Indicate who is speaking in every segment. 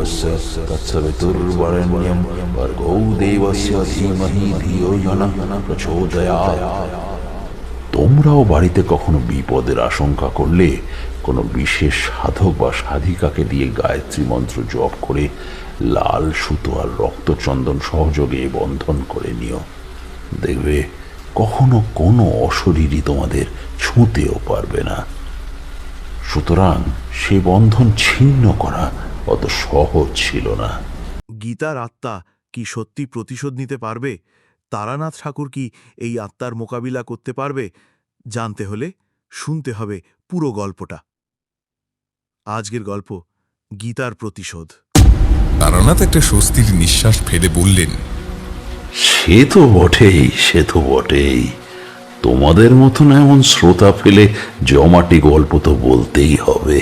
Speaker 1: भर्गोऽस्य तत्सवितुर्वरेण्यं भर्गो देवस्य धीमहि धियो यः प्रचोदयात्। তোমরাও বাড়িতে কখনো বিপদের আশঙ্কা করলে কোনো বিশেষ সাধক বা সাধিকাকে দিয়ে গায়ত্রী মন্ত্র জপ করে লাল সুতো আর রক্তচন্দন সহযোগে বন্ধন করে নিও। দেখবে কখনো কোনো অশরীরী তোমাদের ছুঁতেও পারবে না। সুতরাং সে বন্ধন ছিন্ন করা অত সহজ ছিল না।
Speaker 2: গীতার আত্মা কি সত্যি প্রতিশোধ নিতে পারবে? তারানাথ ঠাকুর কি এই আত্মার মোকাবিলা করতে পারবে? জানতে হলে শুনতে হবে পুরো গল্পটা। আজকের গল্প গীতার প্রতিশোধ।
Speaker 3: তারানাথ একটা স্বস্তির নিঃশ্বাস ফেলে বললেন,
Speaker 1: সে তো বটেই, সে তো বটেই। তোমাদের মতন এমন শ্রোতা ফেলে জমাটি গল্প তো বলতেই হবে।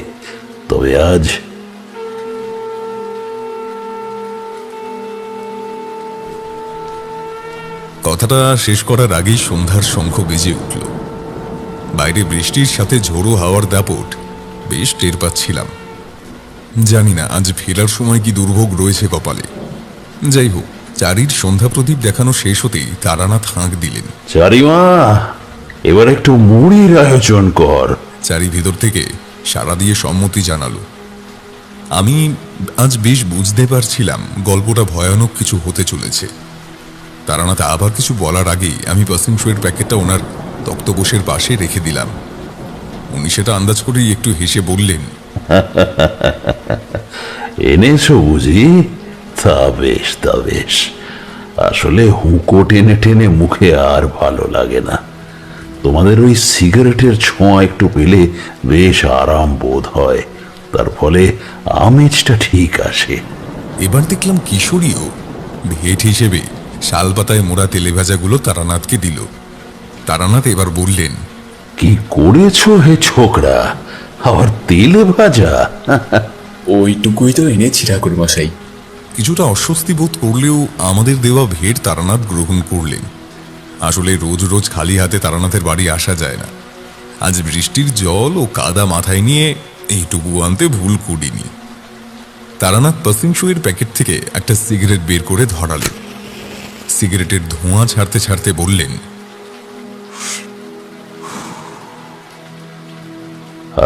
Speaker 1: তবে আজ
Speaker 3: কথাটা শেষ করার আগেই সন্ধ্যার শঙ্খ বেজে উঠল। বাইরে বৃষ্টির সাথে ঝোড়ো হাওয়ার দাপট বেশ টের পাচ্ছিলাম। জানি না আজ ফেরার সময় কি দুর্ভোগ রয়েছে কপালে। যাই হোক, চারির সন্ধ্যা প্রদীপ দেখানো শেষ হতেই তারানাথ হাঁক দিলেন,
Speaker 1: চারিমা, এবার একটু মুড়ির আয়োজন কর।
Speaker 3: চারি ভেতর থেকে সাড়া দিয়ে সম্মতি জানালো। আমি আজ বেশ বুঝতে পারছিলাম গল্পটা ভয়ানক কিছু হতে চলেছে। তারানাথ আবার কিছু বলার আগেই আমি পাসিং শোয়ের প্যাকেটটা ওনার তক্তপোষের পাশে রেখে দিলাম। উনি সেটা আন্দাজ করেই একটু হেসে বললেন,
Speaker 1: এনেছো বুঝি? তা বেশ, তা বেশ। আসলে হুঁকো টেনে টেনে মুখে আর ভালো লাগে না। তোমাদের ওই সিগারেটের ছোঁয়া একটু পেলে বেশ আরাম বোধ হয়, তার ফলে আমেজটা ঠিক আসে।
Speaker 3: এবার দেখলাম কিশোরীও ভেট হিসেবে শালপাতায় মোড়া তেলে ভাজাগুলো তারানাথকে দিল। তারানাথ এবার বললেন,
Speaker 1: কি করেছো হে ছোকরা, আবার তেলে ভাজা?
Speaker 4: ওইটুকুই তো এনেছি ঠাকুর মশাই।
Speaker 3: কিছুটা অস্বস্তি বোধ করলেও আমাদের দেওয়া ভেট তারানাথ গ্রহণ করলেন। আসলে রোজ রোজ খালি হাতে তারানাথের বাড়ি আসা যায় না। আজ বৃষ্টির জল ও কাদা মাথায় নিয়ে এইটুকু আনতে ভুল করিনি। তারানাথ পাসিং শোয়ের প্যাকেট থেকে একটা সিগারেট বের করে ধরালেন। সিগারেটের ধোঁয়া ছাড়তে ছাড়তে বললেন,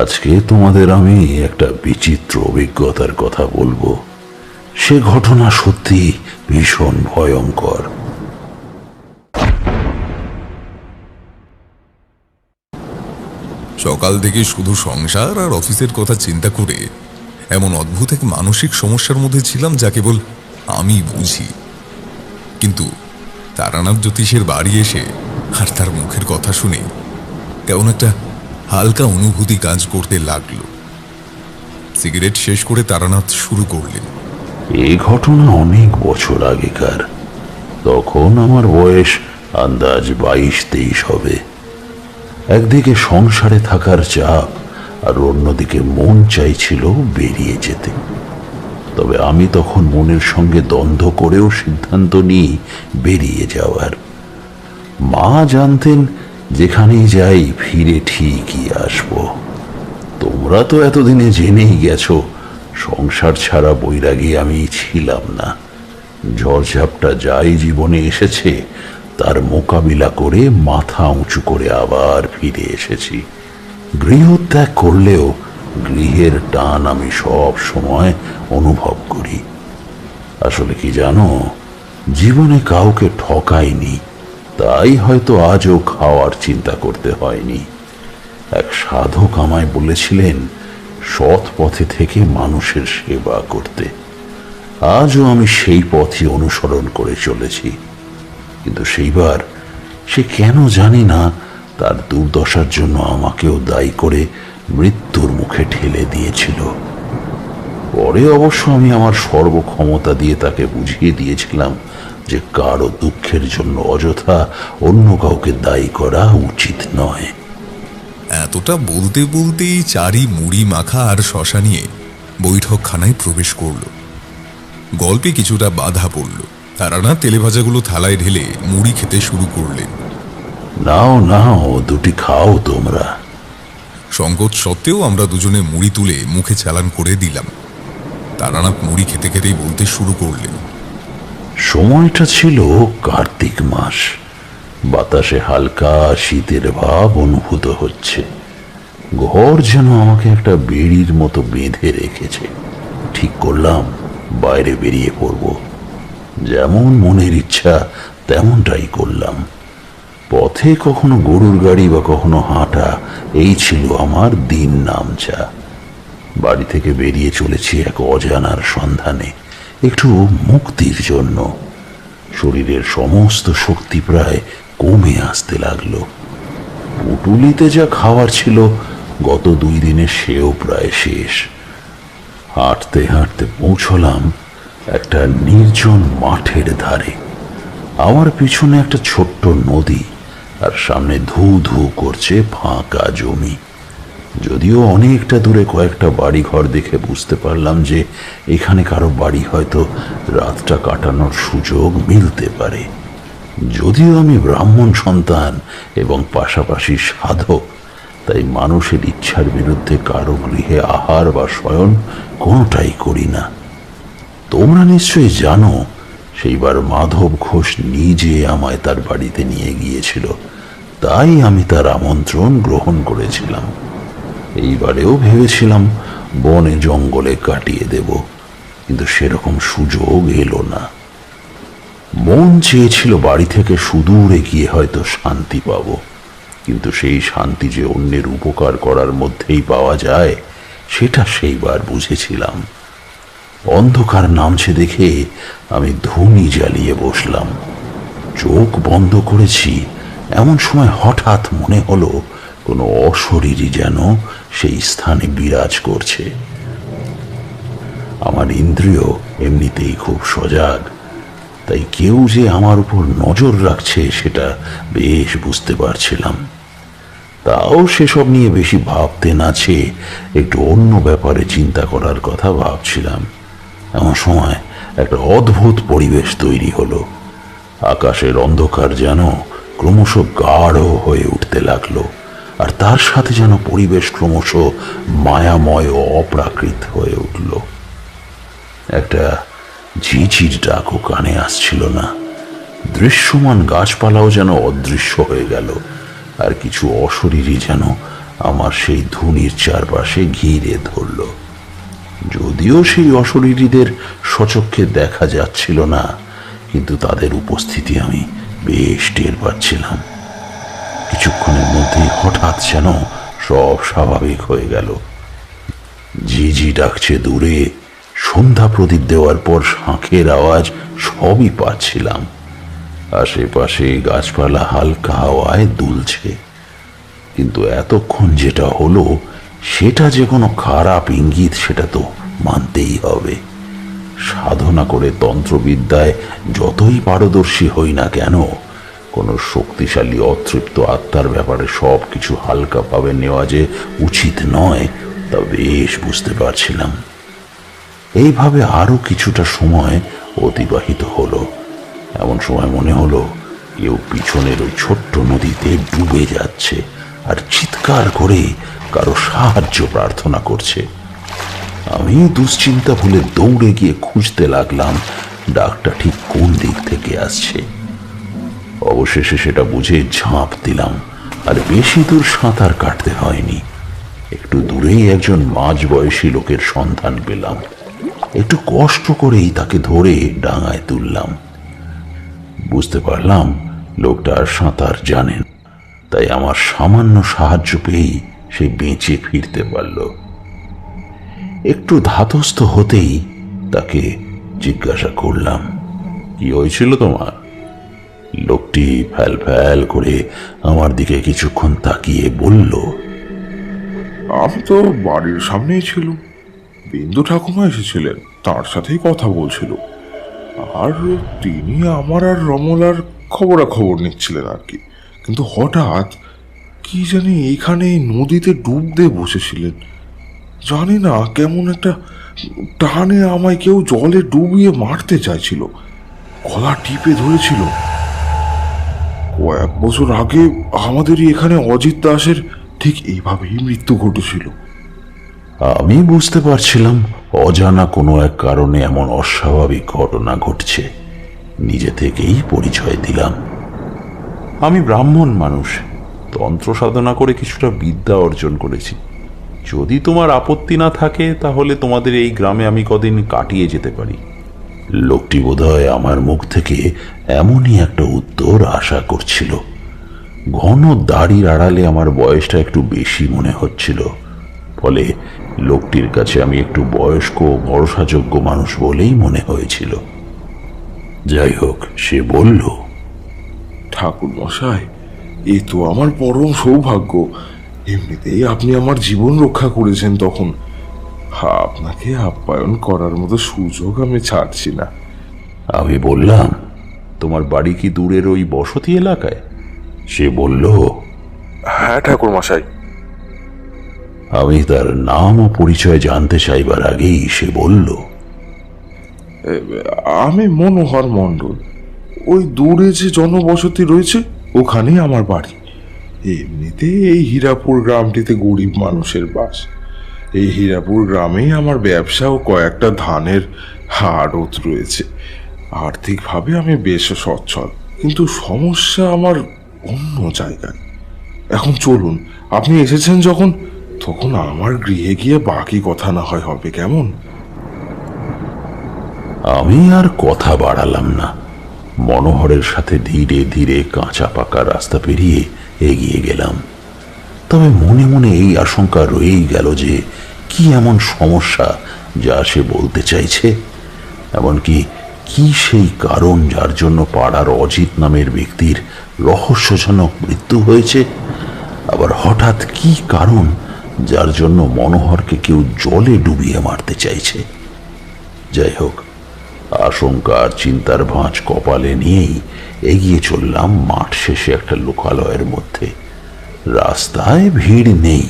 Speaker 1: আজকে তোমাদের আমি একটা বিচিত্র অভিজ্ঞতার কথা বলবো। সে ঘটনা সত্যি ভীষণ ভয়ঙ্কর।
Speaker 3: সকাল থেকে শুধু সংসার আর অফিসের কথা চিন্তা করে এমন অদ্ভুত এক মানসিক সমস্যার মধ্যে ছিলাম যা কেবল আমি বুঝি। কিন্তু তারানাথ জ্যোতিষের বাড়ি এসে আর তার মুখের কথা শুনে কেমন একটা হালকা অনুভূতি কাজ করতে লাগলো। সিগারেট শেষ করে তারানাথ শুরু করলেন,
Speaker 1: এই ঘটনা অনেক বছর আগেকার। তখন আমার বয়স আন্দাজ 22-23 হবে। একদিকে সংসারে থাকার চাপ আর অন্যদিকে মন চাইছিল বেরিয়ে যেতে। তবে আমি তখন মনের সঙ্গে দ্বন্দ্ব করেও সিদ্ধান্ত নিই বেরিয়ে যাওয়ার। মা জানতেন যেখানেই যাই ফিরে ঠিকই আসব। তোমরা তো এতদিনে জেনেই গেছো সংসার ছাড়া বৈরাগী আমি ছিলাম না। ঝড়ঝাপটা যাই জীবনে এসেছে তার মোকাবিলা করে মাথা উঁচু করে আবার ফিরে এসেছি। গৃহত্যাগ করলেও গৃহের টান আমি সব সময় অনুভব করি। আসলে কি জানো, জীবনে কাউকে ঠকাইনি, তাই হয়তো আজও খাওয়ার চিন্তা করতে হয়নি। এক সাধক আমায় বলেছিলেন সৎ পথে থেকে মানুষের সেবা করতে। আজও আমি সেই পথই অনুসরণ করে চলেছি। কিন্তু সেইবার সে কেন জানি না তার দুর্দশার জন্য আমাকেও দায়ী করে মৃত্যুর মুখে ঠেলে দিয়েছিল। পরে অবশ্য আমি আমার সর্বক্ষমতা দিয়ে তাকে বুঝিয়ে দিয়েছিলাম যে কারো দুঃখের জন্য অযথা অন্য কাউকে দায়ী করা উচিত নয়।
Speaker 3: এতটা বলতে বলতেই চারি মুড়ি মাখা আর শশা নিয়ে বৈঠকখানায় প্রবেশ করল। গল্পে কিছুটা বাধা পড়ল। তারানাথ তেলে ভাজাগুলো থালায় ঢেলে মুড়ি খেতে শুরু করলেন।
Speaker 1: নাও নাও, দুটি খাও তোমরা।
Speaker 3: সংকোচ সত্ত্বেও আমরা দুজনে মুড়ি তুলে মুখে চালান করে দিলাম। তারানাথ মুড়ি খেতে খেতেই বলতে শুরু করলেন।
Speaker 1: সময়টা ছিল কার্তিক মাস। বাতাসে হালকা শীতের ভাব অনুভূত হচ্ছে। ঘর যেন আমাকে একটা বেড়ির মতো বেঁধে রেখেছে। ঠিক করলাম বাইরে বেরিয়ে পড়ব। যেমন মনের ইচ্ছা তেমনটাই করলাম। পথে কখনো গরুর গাড়ি বা কখনো হাঁটা, এই ছিল আমার দিন নামচা। বাড়ি থেকে বেরিয়ে চলেছি এক অজানার সন্ধানে, একটু মুক্তির জন্য। শরীরের সমস্ত শক্তি প্রায় কমে আসতে লাগলো। পুটুলিতে যা খাওয়ার ছিল গত 2 দিনে সেও প্রায় শেষ। হাঁটতে হাঁটতে পৌঁছলাম একটা নির্জন মাঠের ধারে। আমার পিছনে একটা ছোট্ট নদী, আর সামনে ধু ধু করছে ফাঁকা জমি। যদিও অনেকটা দূরে কয়েকটা বাড়ি ঘর দেখে বুঝতে পারলাম যে এখানে কারো বাড়ি হয়তো রাতটা কাটানোর সুযোগ মিলতে পারে। যদিও আমি ব্রাহ্মণ সন্তান এবং পাশাপাশি সাধক, তাই মানুষের ইচ্ছার বিরুদ্ধে কারো গৃহে আহার বা শয়ন কোনোটাই করি না। তোমরা নিশ্চয়ই জানো, সেইবার মাধব ঘোষ নিজে আমায় তার বাড়িতে নিয়ে গিয়েছিল, তাই আমি তার আমন্ত্রণ গ্রহণ করেছিলাম। এইবারেও ভেবেছিলাম বনে জঙ্গলে কাটিয়ে দেব, কিন্তু সেরকম সুযোগ এলো না। মন চেয়েছিল বাড়ি থেকে সুদূরে গিয়ে হয়তো শান্তি পাবো, কিন্তু সেই শান্তি যে অন্যের উপকার করার মধ্যেই পাওয়া যায় সেটা সেইবার বুঝেছিলাম। অন্ধকার নামছে দেখে আমি ধুনি জ্বালিয়ে বসলাম। চোখ বন্ধ করেছি, এমন সময় হঠাৎ মনে হলো কোনো অশরীরী যেন সেই স্থানে বিরাজ করছে। আমার ইন্দ্রিয় এমনিতেই খুব সজাগ, তাই কেউ যে আমার উপর নজর রাখছে সেটা বেশ বুঝতে পারছিলাম। তাও সেসব নিয়ে বেশি ভাবতে না চেয়ে একটু অন্য ব্যাপারে চিন্তা করার কথা ভাবছিলাম। এমন সময় একটা অদ্ভুত পরিবেশ তৈরি হলো। আকাশের অন্ধকার যেন ক্রমশ গাঢ় হয়ে উঠতে লাগলো, আর তার সাথে যেন পরিবেশ ক্রমশ মায়াময় ও অপ্রাকৃত হয়ে উঠল। একটা ঝিঝির ডাকও কানে আসছিল না। দৃশ্যমান গাছপালাও যেন অদৃশ্য হয়ে গেল, আর কিছু অশরীরী যেন আমার সেই ধুনির চারপাশে ঘিরে ধরল। যদিও সেই অশরীরীদের সচক্ষে দেখা যাচ্ছিল না, কিন্তু তাদের উপস্থিতি আমি বেশ টের পাচ্ছিলাম। কিছুক্ষণের মধ্যেই হঠাৎ যেন সব স্বাভাবিক হয়ে গেল। ঝিঝি ডাকছে দূরে, সন্ধ্যা প্রদীপ দেওয়ার পর শাঁখের আওয়াজ সবই পাচ্ছিলাম। আশেপাশে গাছপালা হালকা হাওয়ায় দুলছে। কিন্তু এতক্ষণ যেটা হলো সেটা যে কোনো খারাপ ইঙ্গিত সেটা তো মানতেই হবে। সাধনা করে তন্ত্রবিদ্যায় যতই পারদর্শী হই না কেন, কোনো শক্তিশালী অতৃপ্ত আত্মার ব্যাপারে সব কিছু হালকাভাবে নেওয়া যে উচিত নয় তা বেশ বুঝতে পারছিলাম। এইভাবে আরো কিছুটা সময় অতিবাহিত হলো। এমন সময় মনে হলো কেউ পিছনের ওই ছোট্ট নদীতে ডুবে যাচ্ছে আর চিৎকার করে কারো সাহায্য প্রার্থনা করছে। আমি দুশ্চিন্তা ভুলে দৌড়ে গিয়ে খুঁজতে লাগলাম ডাকটা ঠিক কোন দিক থেকে আসছে। অবশেষে সেটা বুঝে ঝাঁপ দিলাম, আর বেশি দূর সাঁতার কাটতে হয়নি। একটু দূরেই একজন মাঝবয়সী লোকের সন্ধান পেলাম। একটু কষ্ট করেই তাকে ধরে ডাঙায় তুললাম। বুঝতে পারলাম লোকটা আর সাঁতার জানেন, তাই আমার সামান্য সাহায্য পেয়েই সে বেঁচে ফিরতে পারল। একটু ধাতস্থ হতেই তাকে জিজ্ঞাসা করলাম, কি হয়েছিল তোমার? লোকটি ফ্যাল ফ্যাল করে আমার দিকে কিছুক্ষণ তাকিয়ে বলল,
Speaker 5: আমি তো বাড়ির সামনেই ছিল, বিন্দু ঠাকুমা এসেছিলেন, তার সাথেই কথা বলছিল, আর তিনি আমার আর রমলার খবরাখবর নিচ্ছিলেন আর কি। কিন্তু হঠাৎ কি জানি এইখানে নদীতে ডুব দিয়ে বসেছিলেন। জানি না কেমন একটা টানে আমায় কেউ জলে ডুবিয়ে মারতে চাইছিল, গলা টিপে ধরেছিল। কয়েক বছর আগে আমাদেরই এখানে অজিত দাসের ঠিক এইভাবেই মৃত্যু ঘটেছিল।
Speaker 1: আমি বুঝতে পারছিলাম অজানা কোনো এক কারণে এমন অস্বাভাবিক ঘটনা ঘটছে। নিজে থেকেই পরিচয় দিলাম। আমি ব্রাহ্মণ মানুষ, তন্ত্র সাধনা করে কিছুটা বিদ্যা অর্জন করেছি। যদি তোমার আপত্তি না থাকে তাহলে তোমাদের এই গ্রামে আমি কদিন কাটিয়ে যেতে পারি। লোকটি বোধহয় আমার মুখ থেকে এমনই একটা উত্তর আশা করছিল। ঘন দাড়ির আড়ালে আমার বয়সটা একটু বেশি মনে হচ্ছিল, ফলে লোকটির কাছে আমি একটু বয়স্ক ও ভরসাযোগ্য মানুষ বলেই মনে হয়েছিল। যাই হোক, সে বলল,
Speaker 5: ঠাকুর মশাই, এ তো আমার পরম সৌভাগ্য। এমনিতেই আপনি আমার জীবন রক্ষা করেছেন, তখন আপনাকে আপ্যায়ন করার মতো সুযোগ আমি ছাড়ছি না।
Speaker 1: আমি বললাম, তোমার বাড়ি কি দূরের ওই বসতি এলাকায়? সে বলল,
Speaker 5: হ্যাঁ ঠাকুর মশাই।
Speaker 1: আমি তার নাম ও পরিচয় জানতে চাইবার আগেই সে বলল,
Speaker 5: আমি মনোহর মণ্ডল। ওই দূরে যে জনবসতি রয়েছে ওখানেই আমার বাড়ি। এমনিতে এই হীরাপুর গ্রামটিতে গরিব মানুষের বাস। এই হীরাপুর গ্রামেই আমার ব্যবসা ও কয়েকটা ধানের আড়ত রয়েছে। আর্থিকভাবে আমি বেশ সচ্ছল, কিন্তু সমস্যা আমার অন্য জায়গায়। এখন চলুন, আপনি এসেছেন যখন, তখন আমার গৃহে গিয়ে বাকি কথা না হয় হবে, কেমন?
Speaker 1: আমি আর কথা বাড়ালাম না। মনোহরের সাথে ধীরে ধীরে কাঁচা পাকা রাস্তা পেরিয়ে এগিয়ে গেলাম। তবে মনে মনে এই আশঙ্কা রয়েই গেল যে কি এমন সমস্যা যা সে বলতে চাইছে। এমনকি কি সেই কারণ যার জন্য পাড়ার অজিত নামের ব্যক্তির রহস্যজনক মৃত্যু হয়েছে? আবার হঠাৎ কি কারণ যার জন্য মনোহরকে কেউ জলে ডুবিয়ে মারতে চাইছে? যাই হোক, আশঙ্কা আর চিন্তার ভাঁজ কপালে নিয়েই এগিয়ে চললাম মাঠ শেষে একটা লোকালয়ের মধ্যে। রাস্তায় ভিড় নেই,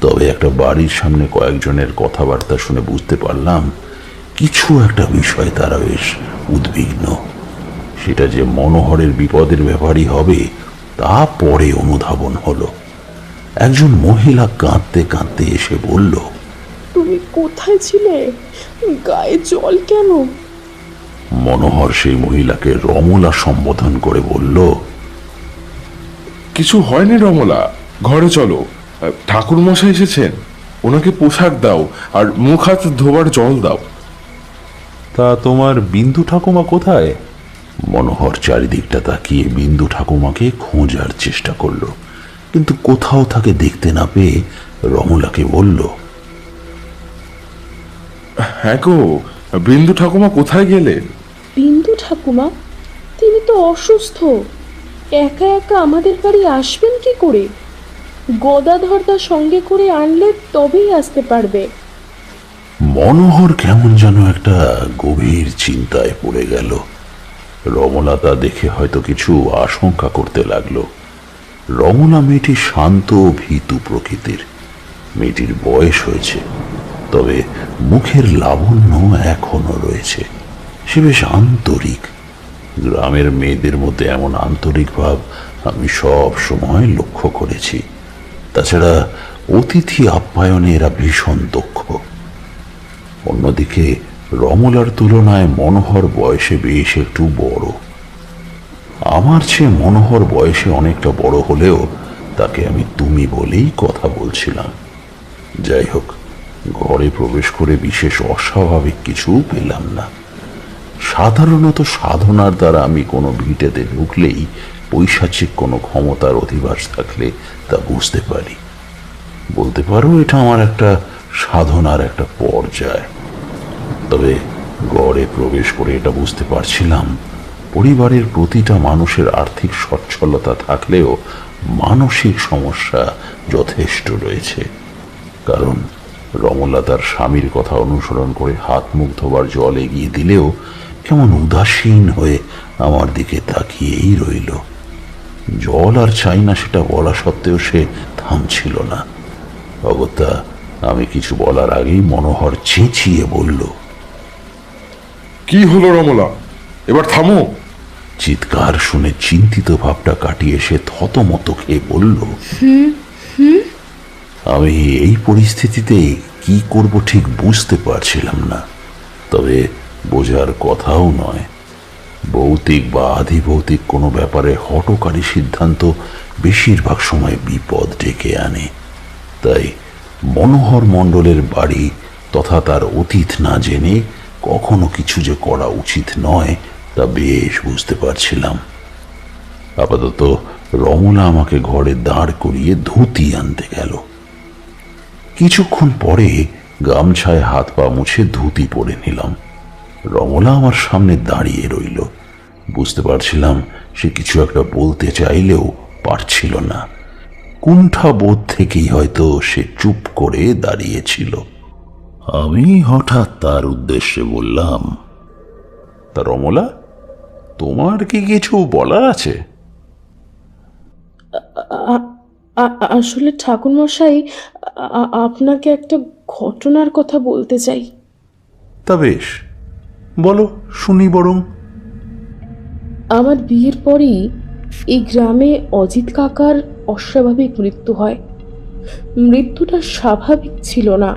Speaker 1: তবে একটা বাড়ির সামনে কয়েকজনের কথাবার্তা শুনে বুঝতে পারলাম কিছু একটা বিষয় তারা বেশ উদ্বিগ্ন। সেটা যে মনোহরের বিপদের ব্যাপারই হবে তা পরে অনুধাবন হলো। একজন মহিলা কাঁদতে কাঁদতে এসে বলল,
Speaker 6: তুমি কোথায় ছিলে? গায়ে জল কেন?
Speaker 1: মনোহর সেই মহিলাকে রমলা সম্বোধন করে বলল,
Speaker 5: কিছু হয়নি রমলা, ঘরে চলো। ঠাকুর মশাই এসেছেন, ওনাকে পোশাক দাও আর মুখ হাত ধোবার জল দাও।
Speaker 1: তা তোমার বিন্দু ঠাকুমা কোথায়? মনোহর চারিদিকটা তাকিয়ে বিন্দু ঠাকুমাকে খোঁজার চেষ্টা করলো, কিন্তু কোথাও তাকে দেখতে না পেয়ে রমলাকে বলল,
Speaker 5: হ্যাঁ গো, বিন্দু ঠাকুমা কোথায় গেলেন?
Speaker 6: বিন্দু ঠাকুমা? তিনি তো অসুস্থ। একা একা আমাদের বাড়ি আসবেন কি করে? গদাধরদা সঙ্গে করে আনলে তবেই আসতে পারবে।
Speaker 1: মনোহর কেমন যেন একটা গভীর চিন্তায় পড়ে গেল। রমলা তা দেখে হয়তো কিছু আশঙ্কা করতে লাগলো। রমলা মেয়েটি শান্ত ও ভীতু প্রকৃতির। মেয়েটির বয়স হয়েছে, তবে মুখের লাবণ্য এখনো রয়েছে। সে বেশ আন্তরিক। গ্রামের মেয়েদের মধ্যে এমন আন্তরিক ভাব আমি সব সময় লক্ষ্য করেছি। তাছাড়া অতিথি আপ্যায়নে এরা ভীষণ দক্ষ। অন্যদিকে রমলার তুলনায় মনোহর বয়সে বেশ একটু বড়। আমার চেয়ে মনোহর বয়সে অনেকটা বড় হলেও তাকে আমি তুমি বলেই কথা বলছিলাম। যাই হোক, ঘরে প্রবেশ করে বিশেষ অস্বাভাবিক কিছু পেলাম না। সাধারণত সাধনার দ্বারা আমি কোনো ভিটেতে ঢুকলেই পৈশাচিক কোনো ক্ষমতার অধিবাস থাকলে তা বুঝতে পারি। বলতে পারো এটা আমার একটা সাধনার একটা পর্যায়। তবে ঘরে প্রবেশ করে এটা বুঝতে পারছিলাম পরিবারের প্রতিটা মানুষের আর্থিক সচ্ছলতা থাকলেও মানসিক সমস্যা যথেষ্ট রয়েছে। কারণ রমলা তার স্বামীর কথা অনুসরণ করে হাত মুখ ধোবার জল এগিয়ে দিলেও কেমন উদাসীন হয়ে আমার দিকে তাকিয়েই রইল। জল আর চাই না সেটা বলা সত্ত্বেও সে থামছিল না। অগত্যা আমি কিছু বলার আগেই মনোহর চেঁচিয়ে বলল,
Speaker 5: কি হলো রমলা, এবার থামো।
Speaker 1: চিৎকার শুনে চিন্তিত ভাবটা কাটিয়ে সে থতমত খেয়ে বলল, আমি এই পরিস্থিতিতে কি করব ঠিক বুঝতে পারছিলাম না। তবে বোঝার কথাও নয়, ভৌতিক বা আধিভৌতিক কোনো ব্যাপারে হঠকারী সিদ্ধান্ত বেশিরভাগ সময় বিপদ ডেকে আনে। তাই মনোহর মণ্ডলের বাড়ি তথা তার অতীত না জেনে কখনো কিছু যে করা উচিত নয় তা বেশ বুঝতে পারছিলাম। আপাতত রমলা আমাকে ঘরে দাঁড় করিয়ে ধুতি আনতে গেল। কিছুক্ষণ পরে গামছায় হাত পা মুছে ধুতি পরে নিলাম। রমলা আমার সামনে দাঁড়িয়ে রইল। বুঝতে পারছিলাম সে কিছু একটা বলতে চাইলেও পারছিল না। কুণ্ঠা বোধ থেকেই হয়তো সে চুপ করে দাঁড়িয়েছিল। আমি হঠাৎ তার উদ্দেশ্যে বললাম, তা রমলা, তোমার কি কিছু বলার আছে?
Speaker 6: আসলে ঠাকুরমশাই, আপনাকে একটা ঘটনার কথা বলতে চাই।
Speaker 1: তা বেশ, বলো শুনি বরং।
Speaker 6: আমার বিয়ের পরই এই গ্রামে অজিত কাকার অস্বাভাবিক মৃত্যু হয়। মৃত্যুটা স্বাভাবিক ছিল না।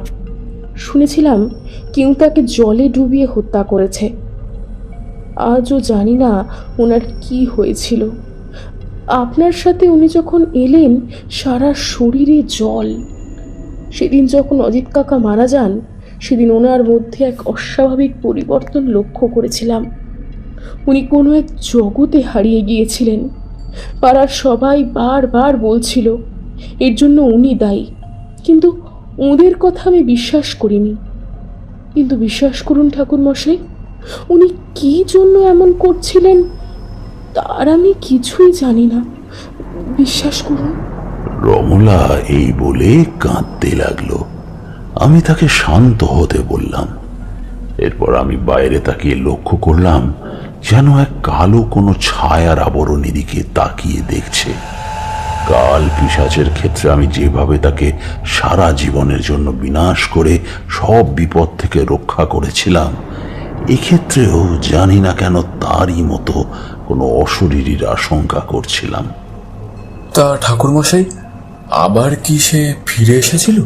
Speaker 6: শুনেছিলাম কেউ তাকে জলে ডুবিয়ে হত্যা করেছে। আজও জানি না ওনার কি হয়েছিল। আপনার সাথে উনি যখন এলেন সারা শরীরে জল। সেদিন যখন অজিত কাকা মারা যান সেদিন ওনার মধ্যে এক অস্বাভাবিক পরিবর্তন লক্ষ্য করেছিলাম। উনি কোনো এক জগতে হারিয়ে গিয়েছিলেন। পাড়ার সবাই বারবার বলছিল এর জন্য উনি দায়ী, কিন্তু ওদের কথা আমি বিশ্বাস করিনি। কিন্তু বিশ্বাস করুন ঠাকুরমশাই, উনি কি জন্য এমন করছিলেন তার আমি কিছুই জানি না। বিশ্বাস করুন।
Speaker 1: রমলা এই বলে কাঁদতে লাগলো। আমি তাকে শান্ত হতে বললাম। এরপর আমি বাইরে তাকিয়ে লক্ষ্য করলাম যেন এক কালো কোনো ছায়ার আবরণ এদিকে তাকিয়ে দেখছে। কাল পিশাচের ক্ষেত্রে আমি যেভাবে তাকে সারা জীবনের জন্য বিনাশ করে সব বিপদ থেকে রক্ষা করেছিলাম, এক্ষেত্রেও জানি না কেন তারই মতো কোনো অশরীরীর আশঙ্কা করছিলাম।
Speaker 4: তা ঠাকুরমশাই, আবার কি সে ফিরে এসেছিল?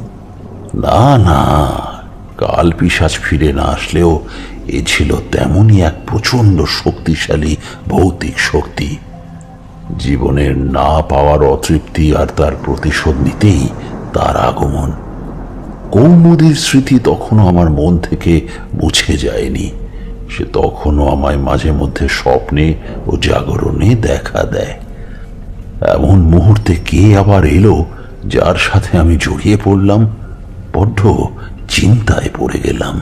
Speaker 1: না না, কাল পিশাচ ফিরে না আসলেও এ ছিল তেমনই এক প্রচন্ড শক্তিশালী ভৌতিক শক্তি। জীবনের না পাওয়ার অতৃপ্তি আর তার প্রতিশোধ নিতেই তার আগমন। কৌমুদীর স্মৃতি তখনও আমার মন থেকে মুছে যায়নি। সে তখনও আমায় মাঝে মধ্যে স্বপ্নে ও জাগরণে দেখা দেয়। এমন মুহূর্তে কে আবার এলো যার সাথে আমি জড়িয়ে পড়লাম, বড্ড চিন্তায় পড়ে গেলাম।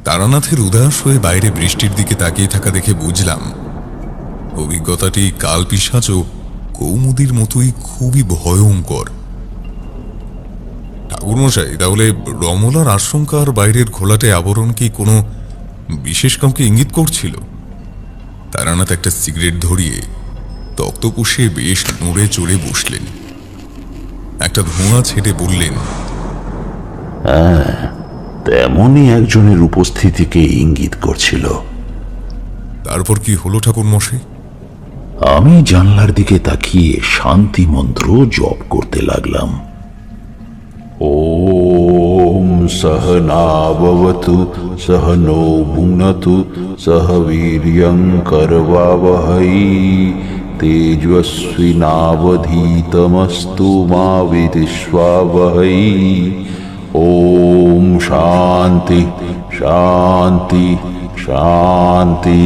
Speaker 3: তারানাথের উদাস হয়ে বাইরে বৃষ্টির দিকে তাকিয়ে থাকা দেখে বুঝলাম অভিজ্ঞতাটি কাল পিশাচ ও কৌমুদীর মতোই খুবই ভয়ঙ্কর। ঠাকুরমশাই, তাহলে রমলার আশঙ্কার বাইরের ঘোলাটে আবরণ কি কোনো বিশেষ কাউকে ইঙ্গিত করছিল? তারানাথ একটা সিগারেট ধরিয়ে তক্তপোষে বেশ নড়ে চড়ে বসলেন। একটা ধোঁয়া ছেড়ে বললেন,
Speaker 1: তেমনই একজনের উপস্থিতিকে ইঙ্গিত করছিল।
Speaker 3: তারপর কি হলো ঠাকুরমশাই?
Speaker 1: আমি জানলার দিকে তাকিয়ে শান্তি মন্ত্র জপ করতে লাগলাম। ওম সহনা ভবতু সহনো ভুনতু সহ বীর্যং করবাবহৈ তেজস্বিনাবধীতমস্তু মা বিদ্বিষাবহৈ। ওম শান্তি শান্তি শান্তি।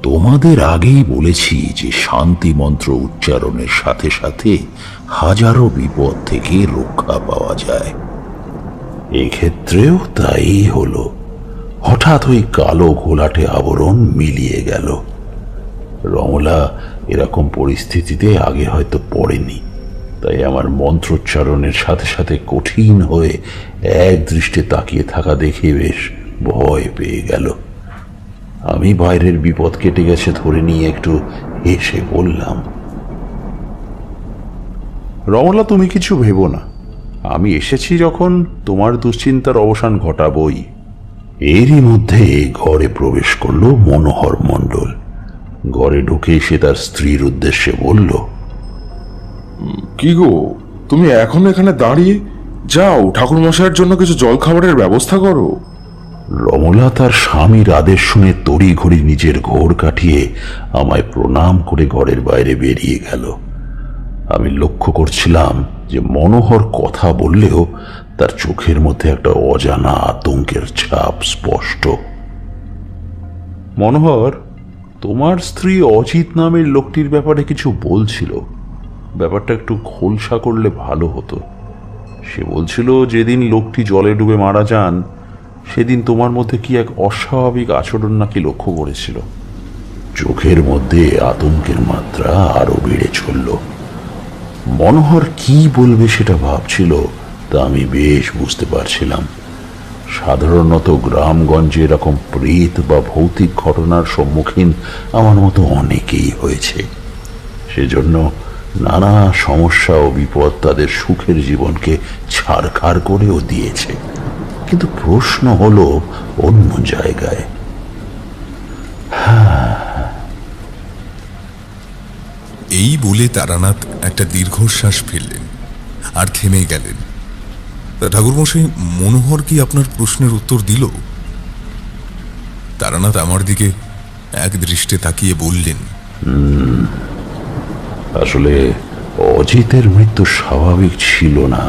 Speaker 1: তোমাদের আগেই বলেছি যে শান্তি মন্ত্র উচ্চারণের সাথে সাথে হাজারো বিপদ থেকে রক্ষা পাওয়া যায়। এক্ষেত্রেও তাই হলো। হঠাৎ ওই কালো ঘোলাটে আবরণ মিলিয়ে গেল। রমলা এরকম পরিস্থিতিতে আগে হয়তো পড়েনি, তাই আমার মন্ত্রোচ্চারণের সাথে সাথে কঠিন হয়ে এক দৃষ্টে তাকিয়ে থাকা দেখে বেশ ভয় পেয়ে গেল। আমি বাইরের বিপদ কেটে গেছে ধরে নিয়ে একটু হেসে বললাম, রমলা, তুমি কিছু ভেবো না। আমি এসেছি যখন তোমার দুশ্চিন্তার অবসান ঘটাবই। এরই মধ্যে ঘরে প্রবেশ করলো মনোহর মণ্ডল। ঘরে ঢুকে সে তার স্ত্রীর উদ্দেশ্যে বলল,
Speaker 5: কি গো, তুমি এখন এখানে দাঁড়িয়ে? যাও, ঠাকুর মশাইয়ের জন্য কিছু জল খাবারের ব্যবস্থা করো।
Speaker 1: রমলা তার স্বামীর আদেশ শুনে তড়িঘড়ি নিজের ঘোর কাটিয়ে আমায় প্রণাম করে ঘরের বাইরে বেরিয়ে গেল। আমি লক্ষ্য করছিলাম যে মনোহর কথা বললেও তার চোখের মধ্যে একটা অজানা আতঙ্কের ছাপ স্পষ্ট। মনোহর, তোমার স্ত্রী অজিত নামের লোকটির ব্যাপারে কিছু বলছিল। ব্যাপারটা একটু খোলসা করলে ভালো হতো। সে বলছিল যেদিন লোকটি জলে ডুবে মারা যান সেদিন তোমার মধ্যে কি এক অস্বাভাবিক আচরণ নাকি লক্ষ্য করেছিল। চোখের মধ্যে আতঙ্কের মাত্রা আরো বেড়ে চলল। মনোহর কি বলবে সেটা ভাবছিল তা আমি বেশ বুঝতে পারছিলাম। সাধারণত গ্রামগঞ্জে এরকম প্রেত বা ভৌতিক ঘটনার সম্মুখীন আমার মতো অনেকেই হয়েছে। সেজন্য নানা সমস্যা ও বিপদ তাদের সুখের জীবনকে ছাড়খাড় করেও দিয়েছে। কিন্তু প্রশ্ন হলো অন্য জায়গায়।
Speaker 3: এই বলে তারানাথ একটা দীর্ঘশ্বাস ফেললেন আর থেমে গেলেন। ঠাকুরমশাই, মনোহর কি আপনার প্রশ্নের উত্তর দিল? তারানাথ আমার দিকে এক দৃষ্টে তাকিয়ে বললেন,
Speaker 1: আসলে অজিতের মৃত্যু স্বাভাবিক ছিল না,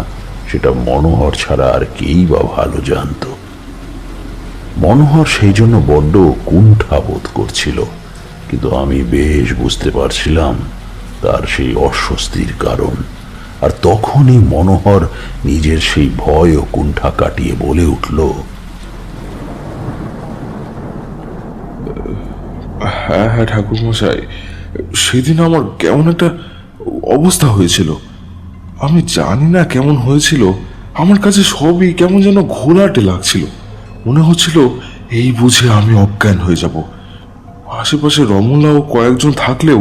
Speaker 1: সেটা মনোহর ছাড়া আর কেই বা ভালো জানত। মনোহর সেই জন্য বড্ড কুণ্ঠা বোধ করছিল, কিন্তু আমি বেশ বুঝতে পারছিলাম তার সেই অস্বস্তির কারণ। আর তখনই মনোহর নিজের সেই ভয় ও কুণ্ঠা কাটিয়ে বলে উঠল,
Speaker 5: হ্যাঁ হ্যাঁ ঠাকুর মশাই, সেদিন আমার কেমন একটা অবস্থা হয়েছিল। আমি জানি না কেমন হয়েছিল, আমার কাছে সবই কেমন যেন ঘোলাটে লাগছিল। মনে হচ্ছিল এই বুঝে আমি অজ্ঞান হয়ে যাব। আশেপাশে রমলা ও কয়েকজন থাকলেও